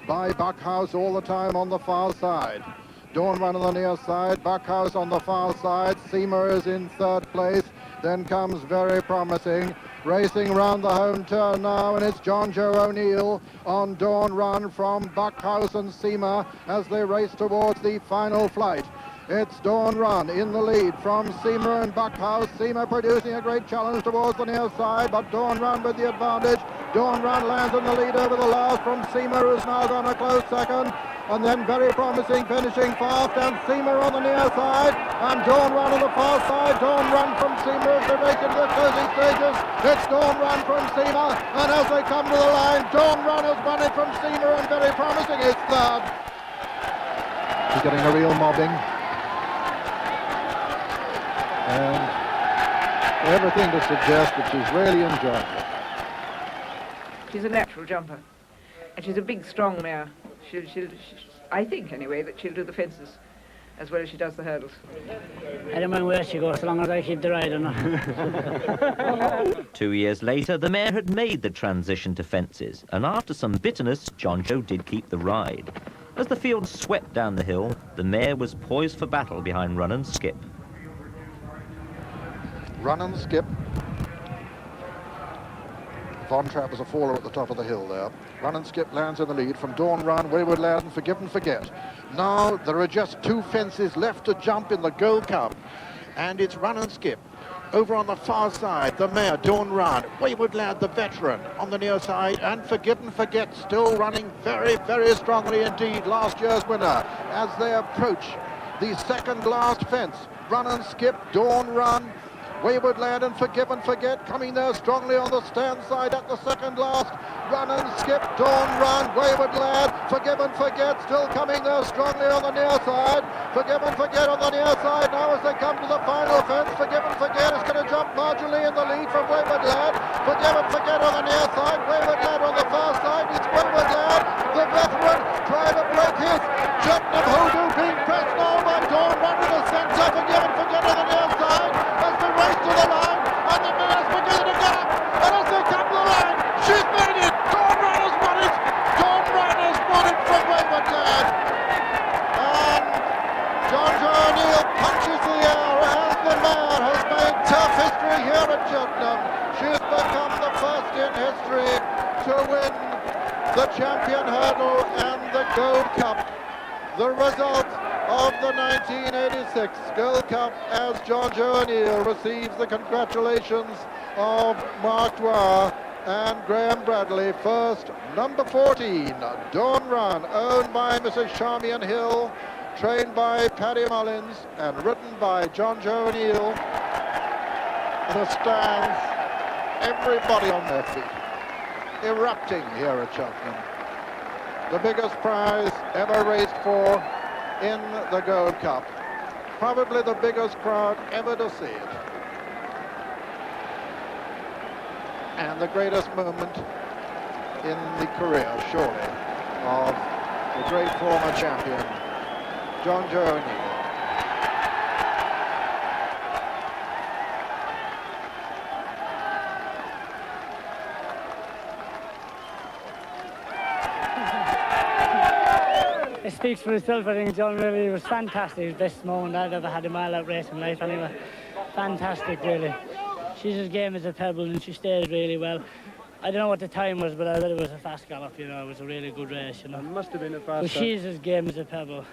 by Buckhouse all the time on the far side. Dawn Run on the near side, Buckhouse on the far side. Seamer is in third place, then comes Very Promising. Racing round the home turn now, and it's John Joe O'Neill on Dawn Run from Buckhouse and Seamer as they race towards the final flight. It's Dawn Run in the lead from Seamer and Buckhouse. Seamer producing a great challenge towards the near side, but Dawn Run with the advantage. Dawn Run lands in the lead over the last from Seamer, who's now gone a close second. And then very promising finishing fast, and Seamer on the near side, and Dawn Run on the far side. Dawn Run from Seamer as they race into the closing stages. It's Dawn Run from Seamer, and as they come to the line, Dawn Run has won it from Seamer, and very promising is third. She's getting a real mobbing. And everything to suggest that she's really enjoying it. She's a natural jumper, and she's a big, strong mare. I think, anyway, that she'll do the fences as well as she does the hurdles. I don't mind where she goes, as long as I keep the ride on her. 2 years later, the mare had made the transition to fences, and after some bitterness, John Joe did keep the ride. As the field swept down the hill, the mare was poised for battle behind Run and Skip. Run and Skip. Von Trapp was a faller at the top of the hill there. Run and Skip lands in the lead from Dawn Run, Wayward Lad and Forgive and Forget. Now there are just 2 fences left to jump in the Gold Cup, and it's Run and Skip. Over on the far side, the mare, Dawn Run, Wayward Lad, the veteran, on the near side, and Forgive and Forget still running very, very strongly indeed. Last year's winner as they approach the second last fence. Run and Skip, Dawn Run, Wayward Lad and Forgive and Forget coming there strongly on the stand side at the second last. Run and Skip, Dawn Run, Wayward Lad, Forgive and Forget still coming there strongly on the near side. Forgive and Forget on the near side now as they come to the final fence. Forgive and Forget is going to jump marginally in the lead from Wayward Lad. Forgive and Forget on the near side, Wayward Lad on the far side. It's Wayward Lad, the veteran, trying to break his Cheltenham hoodoo, being pressed now by Dawn Run to the centre. Forgive and Forget on the near side as they race to the line, and the mare's beginning to get up, and as they come to the line, she's made it. Dawn Run has won it. Dawn Run has won it from Wayward Lad. And John Joe O'Neill punches the air as the mare has made tough history here at Cheltenham. She's become the first in history to win the Champion Hurdle and the Gold Cup. The result of the 1986 Gold Cup as John Joe O'Neill receives the congratulations of Mark Dwyer and Graham Bradley. First, number 14, Dawn Run, owned by Mrs. Charmian Hill, trained by Paddy Mullins and ridden by John Joe O'Neill. The stands, everybody on their feet, erupting here at Cheltenham. The biggest prize ever raced for in the Gold Cup. Probably the biggest crowd ever to see it. And the greatest moment in the career, surely, of the great former champion, John Joe O'Neill. It speaks for itself. I think John really was fantastic. The best moment I've ever had in my racing life anyway. Fantastic, really. She's as game as a pebble and she stayed really well. I don't know what the time was, but I thought it was a fast gallop, you know. It was a really good race, you know. It must have been a fast But she's as game as a pebble.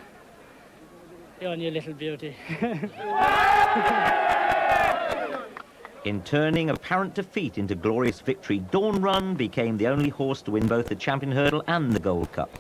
You're on your little beauty. In turning apparent defeat into glorious victory, Dawn Run became the only horse to win both the Champion Hurdle and the Gold Cup.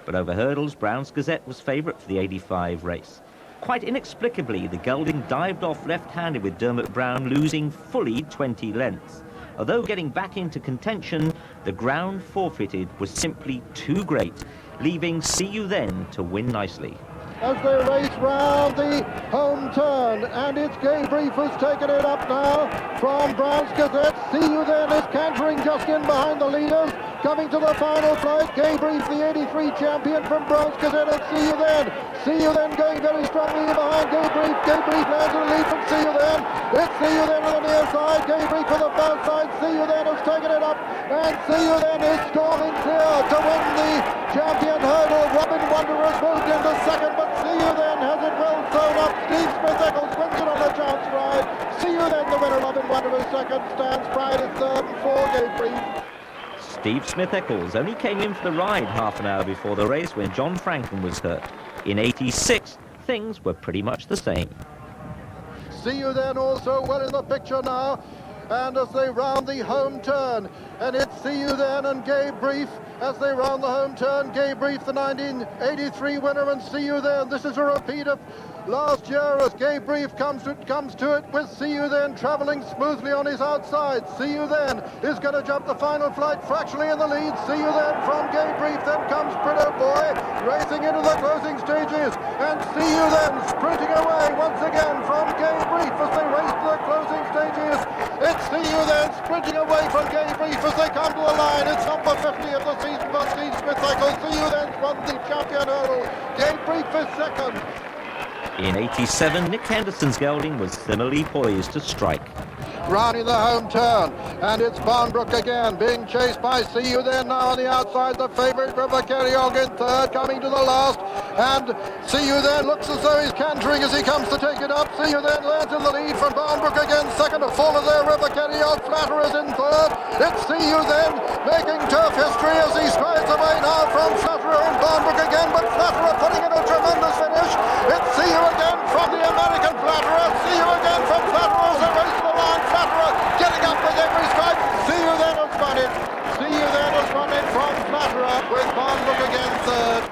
But over hurdles, Brown's Gazette was favourite for the 85 race. Quite inexplicably, the gelding dived off left-handed with Dermot Brown losing fully 20 lengths. Although getting back into contention, the ground forfeited was simply too great, leaving See You Then to win nicely. As they race round the home turn, and it's Gay Brief who's taken it up now from Brown's Gazette. See You Then is cantering just in behind the leaders. Coming to the final flight, Gay Brief, the 83 champion from Brown's Gazette, and See You Then. See You Then going very strongly behind Gay Brief. Gay Brief lands in the lead from See You Then. It's See You Then on the near side. Gay Brief for the far side. See You Then has taken it up, and See You Then is storming clear to win the Champion Hurdle. Robin Wanderers moved into second, but See You Then has it well thrown up. Steve Smith-Eccles wins it on the chance ride. See You Then, the winner. Robin Wanderers second, stands Pride in third, and 4 Gay Brief. Steve Smith-Eccles only came in for the ride half an hour before the race when John Franklin was hurt. In 86, things were pretty much the same. See You Then also well in the picture now. and as they round the home turn, and it's See You Then and Gay Brief as they round the home turn. Gay Brief, the 1983 winner, and See You Then. This is a repeat of last year as Gay Brief comes to it with See You Then travelling smoothly on his outside. See You Then is going to jump the final flight fractionally in the lead. See You Then from Gay Brief, then comes Pretto Boy racing into the closing stages, and See You Then sprinting away once again from Gay Brief as they race to the closing stages. It's See You Then sprinting away from Gay Brief as they come to the line. It's number 50 of the season for Steve Smith cycle. See You Then won the champion hurdle. Gay Brief is second. In 87, Nick Henderson's gelding was similarly poised to strike. Rounding the home turn, and it's Barnbrook again, being chased by See You Then now on the outside. The favourite River Kerryog in third, coming to the last, and See You Then looks as though he's cantering as he comes to take it up. See You Then lands in the lead from Barnbrook again, second to follow there. River Kerryog, Flatterer's in third. It's See You Then making turf history as he strides away now from Flatterer and Barnbrook again, but Flatterer putting in a tremendous finish. It's See You again from the American Flatterer. See You again from Flatterer as they race to the line. Flatterer getting up with every strike. See You Then has won it. See You Then has won it from Flatterer with Barnbrook again third.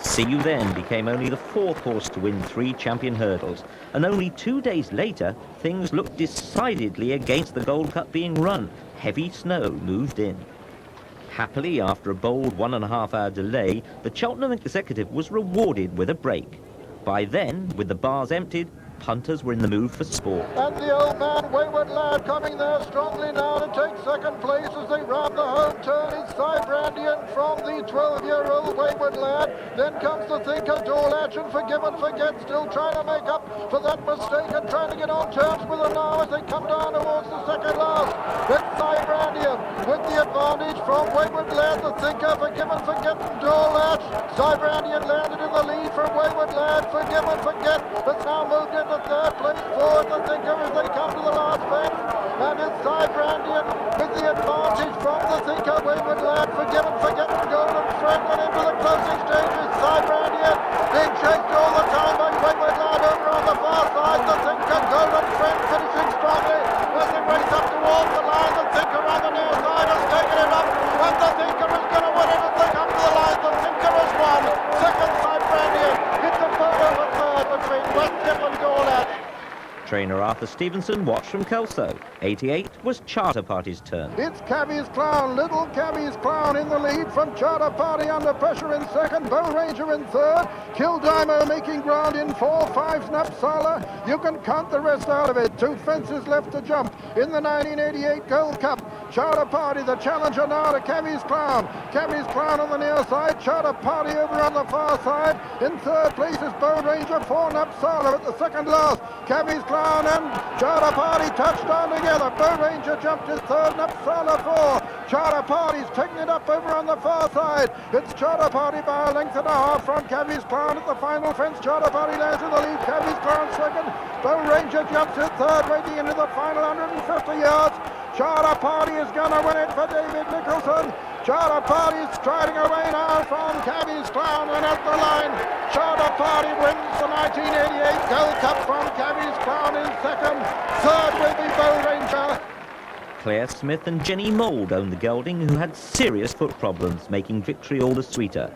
See You Then became only the fourth horse to win 3 champion hurdles, and only 2 days later, things looked decidedly against the Gold Cup being run. Heavy snow moved in. Happily, after a bold 1.5-hour delay, the Cheltenham executive was rewarded with a break. By then, with the bars emptied, punters were in the mood for sport. And the old man, Wayward Lad, coming there strongly now to take second place as they round the home turn. It's Cy Brandian from the 12-year-old Wayward Lad. Then comes the Thinker, Dorlatch, and Forgive and Forget, still trying to make up for that mistake and trying to get on terms with them now as they come down towards the second last. It's Cy Brandian with the advantage from Wayward Lad, the Thinker, Forgive and Forget, and Dorlatch. Cy Brandian landed in the lead from Wayward Lad, Forgive and Forget, that's now moved in the third place forward, the Thinker, as they come to the last fence. And it's Cy Brandian with the advantage from the Thinker, Wayward Lad, Forgive and Forget, and Golden Friend, and into the closing stages. Cy Brandian being chased all the time by Wayward Lad over on the far side. The Thinker, Golden Friend finishing strongly as they race up towards the line. The Thinker on the near side has taken it up, and the Thinker is going to win it as they come to the line. The Thinker has won. Second, Cy Brandian. It's a photo of third between Westcliff and Dorlatch. Trainer Arthur Stevenson watched from Kelso. 88 was Charter Party's turn. It's Cabby's Clown, Little Cabby's Clown in the lead from Charter Party under pressure in second, Bow Ranger in third, Kildimo making ground in 4-5 Snapsala. You can count the rest out of it. 2 fences left to jump in the 1988 Gold Cup. Charter Party, the challenger now to Cabby's Clown. Cabby's Clown on the near side, Charter Party over on the far side. In third place is Bow Ranger, 4 Napsala at the second last. Cabby's Clown and Charter Party touched on together. Bow Ranger jumped in third, Napsala 4. Charter Party's taking it up over on the far side. It's Charter Party by a length and a half from Cabby's Clown at the final fence. Charter Party lands in the lead, Cabby's Clown second. Bow Ranger jumps in third, racing into the final 150 yards. Charter Party is going to win it for David Nicholson. Charter Party is striding away now from Cabby's Clown, and at the line, Charter Party wins the 1988 Gold Cup from Cabby's Clown in second. Third will be Bow Ranger. Claire Smith and Jenny Mould owned the gelding, who had serious foot problems, making victory all the sweeter.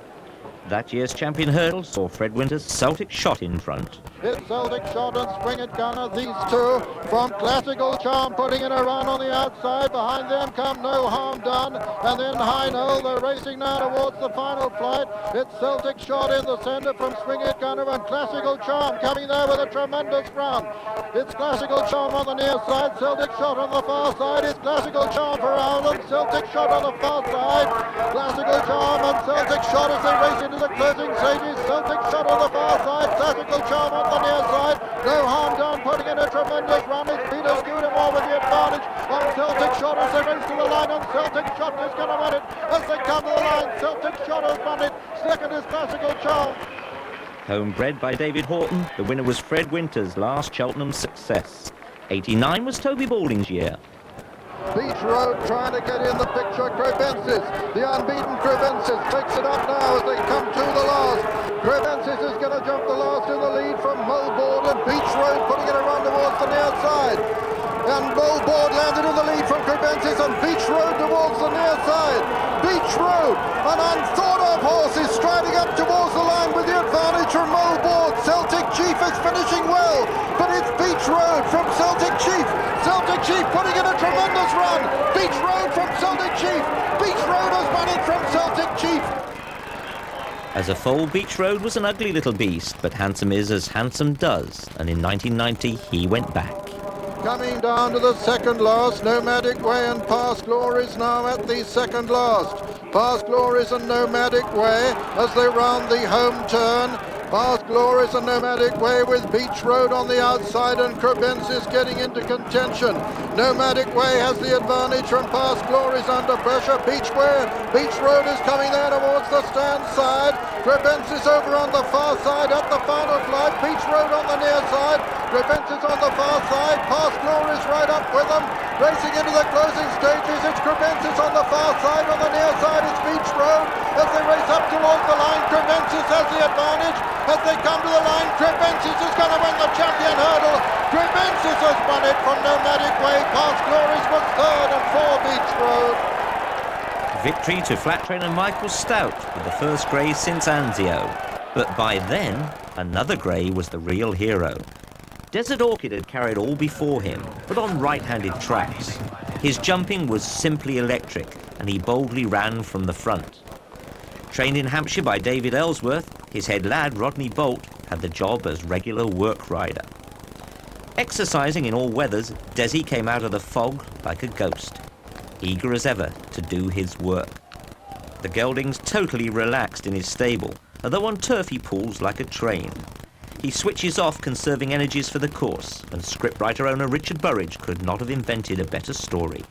That year's champion hurdle saw Fred Winter's Celtic Shot in front. It's Celtic Shot and Spring It Gunner, these two from Classical Charm putting in a run on the outside. Behind them come No Harm Done, and then High Knoll. They're racing now towards the final flight. It's Celtic Shot in the centre from Spring It Gunner, and Classical Charm coming there with a tremendous run. It's Classical Charm on the near side, Celtic Shot on the far side. It's Classical Charm for Ireland, Celtic Shot on the far side. Classical Charm and Celtic Shot as they race into the closing stages. Celtic Shot on the far side, Classical Charm on the near side. No Harm Done putting in a tremendous run. It's Peter Scudamore with the advantage on Celtic Shot as they race to the line, and Celtic Shot is going to win it as they come to the line. Celtic Shot has won it. Second is Classical Charm. Homebred by David Horton, the winner was Fred Winter's last Cheltenham success. 89 was Toby Balding's year. Beach Road trying to get in the picture. Crevensis, the unbeaten Crevensis, takes it up now as they come to the last. Crevensis is going to jump the last in the lead from Mulbourne, and Beach Road putting it around towards the near side. And Mulboard landed in the lead from Crebensis, and Beach Road towards the near side. Beach Road, an unthought of horse, is striding up towards the line with the advantage from Mulboard. Celtic Chief is finishing well, but it's Beach Road from Celtic Chief. Celtic Chief putting in a tremendous run. Beach Road from Celtic Chief. Beach Road has won it from Celtic Chief. As a foal, Beach Road was an ugly little beast, but handsome is as handsome does, and in 1990 he went back. Coming down to the second last, Nomadic Way and Past Glories now at the second last. Past Glories and Nomadic Way as they round the home turn. Past Glories and Nomadic Way with Beach Road on the outside and Crebensis getting into contention. Nomadic Way has the advantage from Past Glories under pressure. Beach Road is coming there towards the stand side. Crebensis over on the far side at the final flight. Beach Road on the near side. Crebensis on the far side. Past Glories right up with them. Racing into the closing stages. It's Crebensis on the far side. On the near side it's Beach Road. As they race up towards the line, Crebensis has the advantage. As they come to the line, Crebensis is going to win the champion hurdle. Crebensis has won it from Nomadic Way. Past Glories was third and for Beach Road. Victory to flat trainer Michael Stout with the first grey since Anzio. But by then, another grey was the real hero. Desert Orchid had carried all before him, but on right-handed tracks. His jumping was simply electric, and he boldly ran from the front. Trained in Hampshire by David Ellsworth, his head lad Rodney Bolt had the job as regular work rider. Exercising in all weathers, Desi came out of the fog like a ghost, eager as ever to do his work. The geldings totally relaxed in his stable, although on turf he pulls like a train. He switches off, conserving energies for the course, and scriptwriter owner Richard Burridge could not have invented a better story.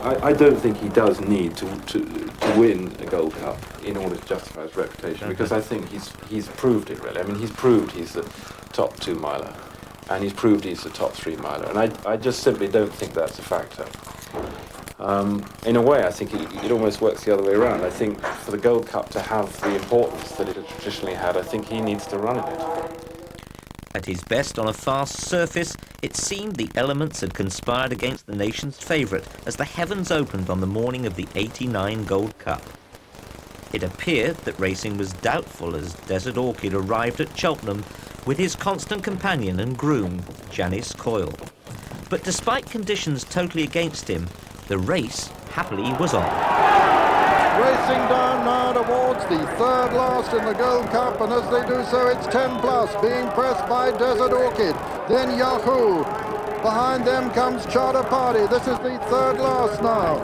I don't think he does need to win a Gold Cup in order to justify his reputation, because I think he's proved it, really. I mean, he's proved he's the top 2 miler, and he's proved he's the top 3 miler, and I just simply don't think that's a factor. In a way, I think it almost works the other way around. I think for the Gold Cup to have the importance that it had traditionally had, I think he needs to run in it. At his best on a fast surface, it seemed the elements had conspired against the nation's favourite as the heavens opened on the morning of the '89 Gold Cup. It appeared that racing was doubtful as Desert Orchid arrived at Cheltenham with his constant companion and groom, Janice Coyle. But despite conditions totally against him, the race happily was on. Racing down now towards the third last in the Gold Cup, and as they do so, it's 10 plus, being pressed by Desert Orchid, then Yahoo. Behind them comes Charter Party. This is the third last now.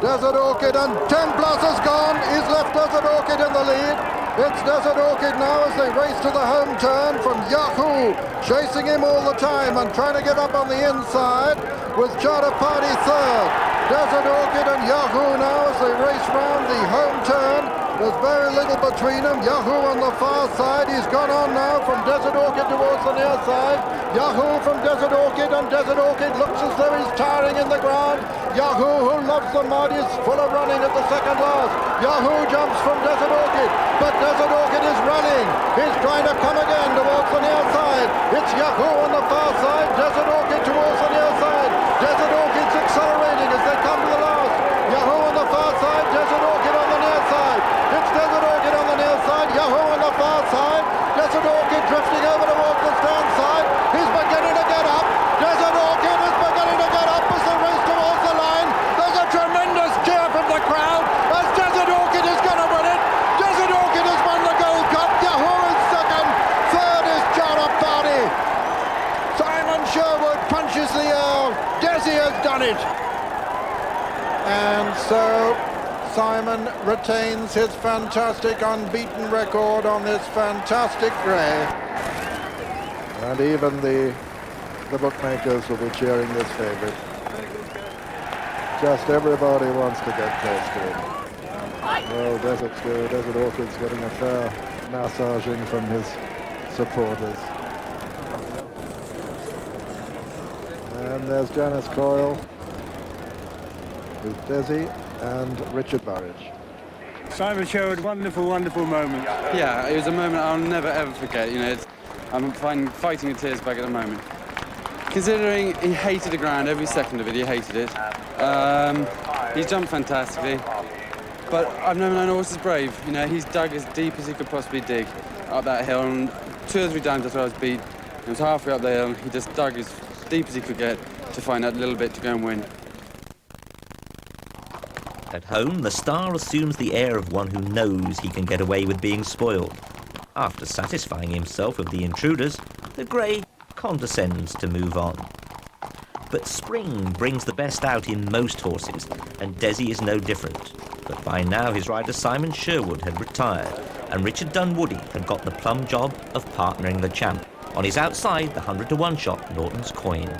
Desert Orchid and 10 plus has gone. He's left Desert Orchid in the lead. It's Desert Orchid now as they race to the home turn from Yahoo, chasing him all the time and trying to get up on the inside with Charter Party third. Desert Orchid and Yahoo now as they race round the home turn. There's very little between them. Yahoo on the far side. He's gone on now from Desert Orchid towards the near side. Yahoo from Desert Orchid, and Desert Orchid looks as though he's tiring in the ground. Yahoo, who loves the mud, is full of running at the second last. Yahoo jumps from Desert Orchid, but Desert Orchid is running. He's trying to come again towards the near side. It's Yahoo on the far side. Desert Orchid towards the near side. Desert Orchid's accelerating as they come to the last. Yahoo on the far side. Desert Orchid on the near side. It's Desert Orchid on the near side. Yahoo on the far side. Desert Orchid drifting over towards the stand side. He's beginning to get up. Desert Orchid is beginning to get up as they race towards the line. There's a tremendous cheer from the crowd as Desert Orchid is going to win it. Desert Orchid has won the Gold Cup. Yahoo is second. Third is Charter Party. Simon Sherwood punches the air. Desi has done it. And so Simon retains his fantastic unbeaten record on this fantastic grey. And even the bookmakers will be cheering this favourite. Just everybody wants to get close to him. Well, Desert Orchid's getting a fair massaging from his supporters. And there's Janice Coyle with Desi and Richard Burridge. Simon Sherwood, wonderful, wonderful moment. Yeah, it was a moment I'll never ever forget. You know, I'm fighting the tears back at the moment. Considering he hated the ground, every second of it, he hated it. He jumped fantastically, but I've never known a horse as brave. You know, he's dug as deep as he could possibly dig up that hill, and 2 or 3 times after I was beat, it was halfway up the hill, he just dug as deep as he could get to find that little bit to go and win. At home, the star assumes the air of one who knows he can get away with being spoiled. After satisfying himself of the intruders, the grey condescends to move on. But spring brings the best out in most horses, and Desi is no different. But by now his rider Simon Sherwood had retired, and Richard Dunwoody had got the plum job of partnering the champ. On his outside, the 100-to-1 shot, Norton's Coin.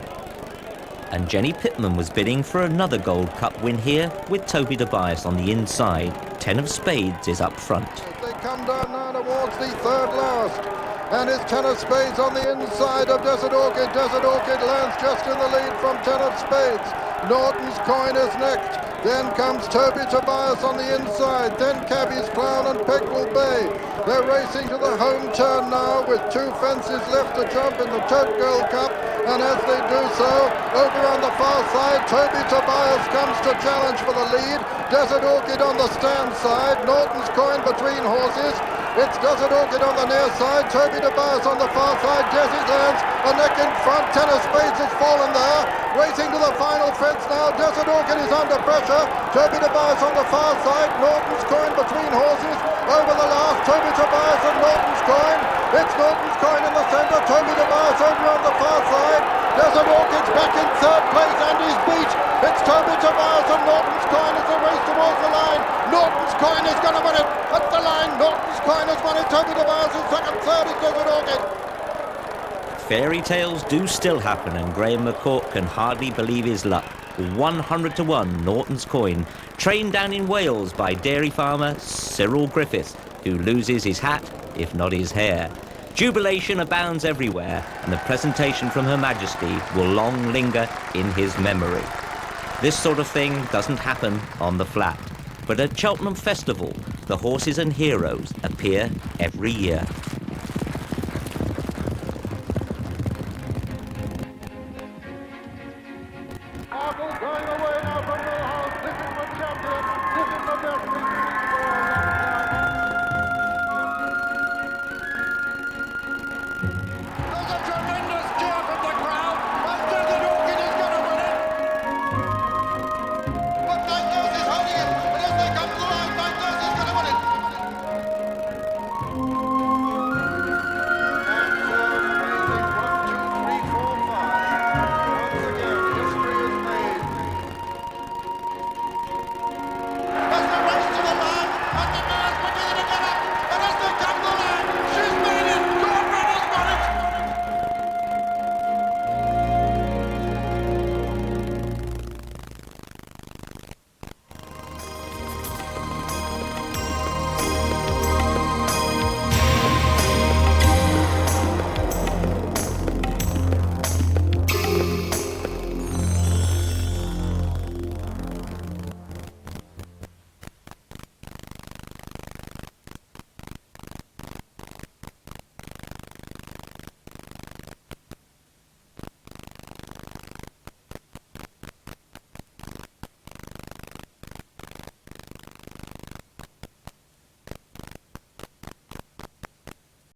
And Jenny Pitman was bidding for another Gold Cup win here, with Toby Tobias on the inside. 10 of Spades is up front. They come down now towards the third last. And it's 10 of Spades on the inside of Desert Orchid. Desert Orchid lands just in the lead from 10 of Spades. Norton's Coin is next. Then comes Toby Tobias on the inside. Then Cabby's Clown and Pegwell Bay. They're racing to the home turn now with 2 fences left to jump in the Tote Gold Cup. And as they do so, over on the far side, Toby Tobias comes to challenge for the lead. Desert Orchid on the stand side. Norton's Coin between horses. It's Desert Orchid on the near side, Toby Tobias on the far side, Desi lands a neck in front, 10 of Spades has fallen there, racing to the final fence now, Desert Orchid is under pressure, Toby Tobias on the far side, Norton's Coin between horses, over the last, Toby Tobias and Norton's Coin, it's Norton's Coin in the centre, Toby Tobias over on the far side, Desert Orchid's back in third place and he's beat, it's Toby Tobias and Norton's Coin as they race towards the line, Norton's Coin is going to win it, at the line, Norton's Coin has won it, Toby Tobias in second, third is Desert Orchid. Fairy tales do still happen, and Graham McCourt can hardly believe his luck. 100-to-1 Norton's Coin, trained down in Wales by dairy farmer Cyril Griffith, who loses his hat, if not his hair. Jubilation abounds everywhere, and the presentation from Her Majesty will long linger in his memory. This sort of thing doesn't happen on the flat, but at Cheltenham Festival, the horses and heroes appear every year. Arkle going away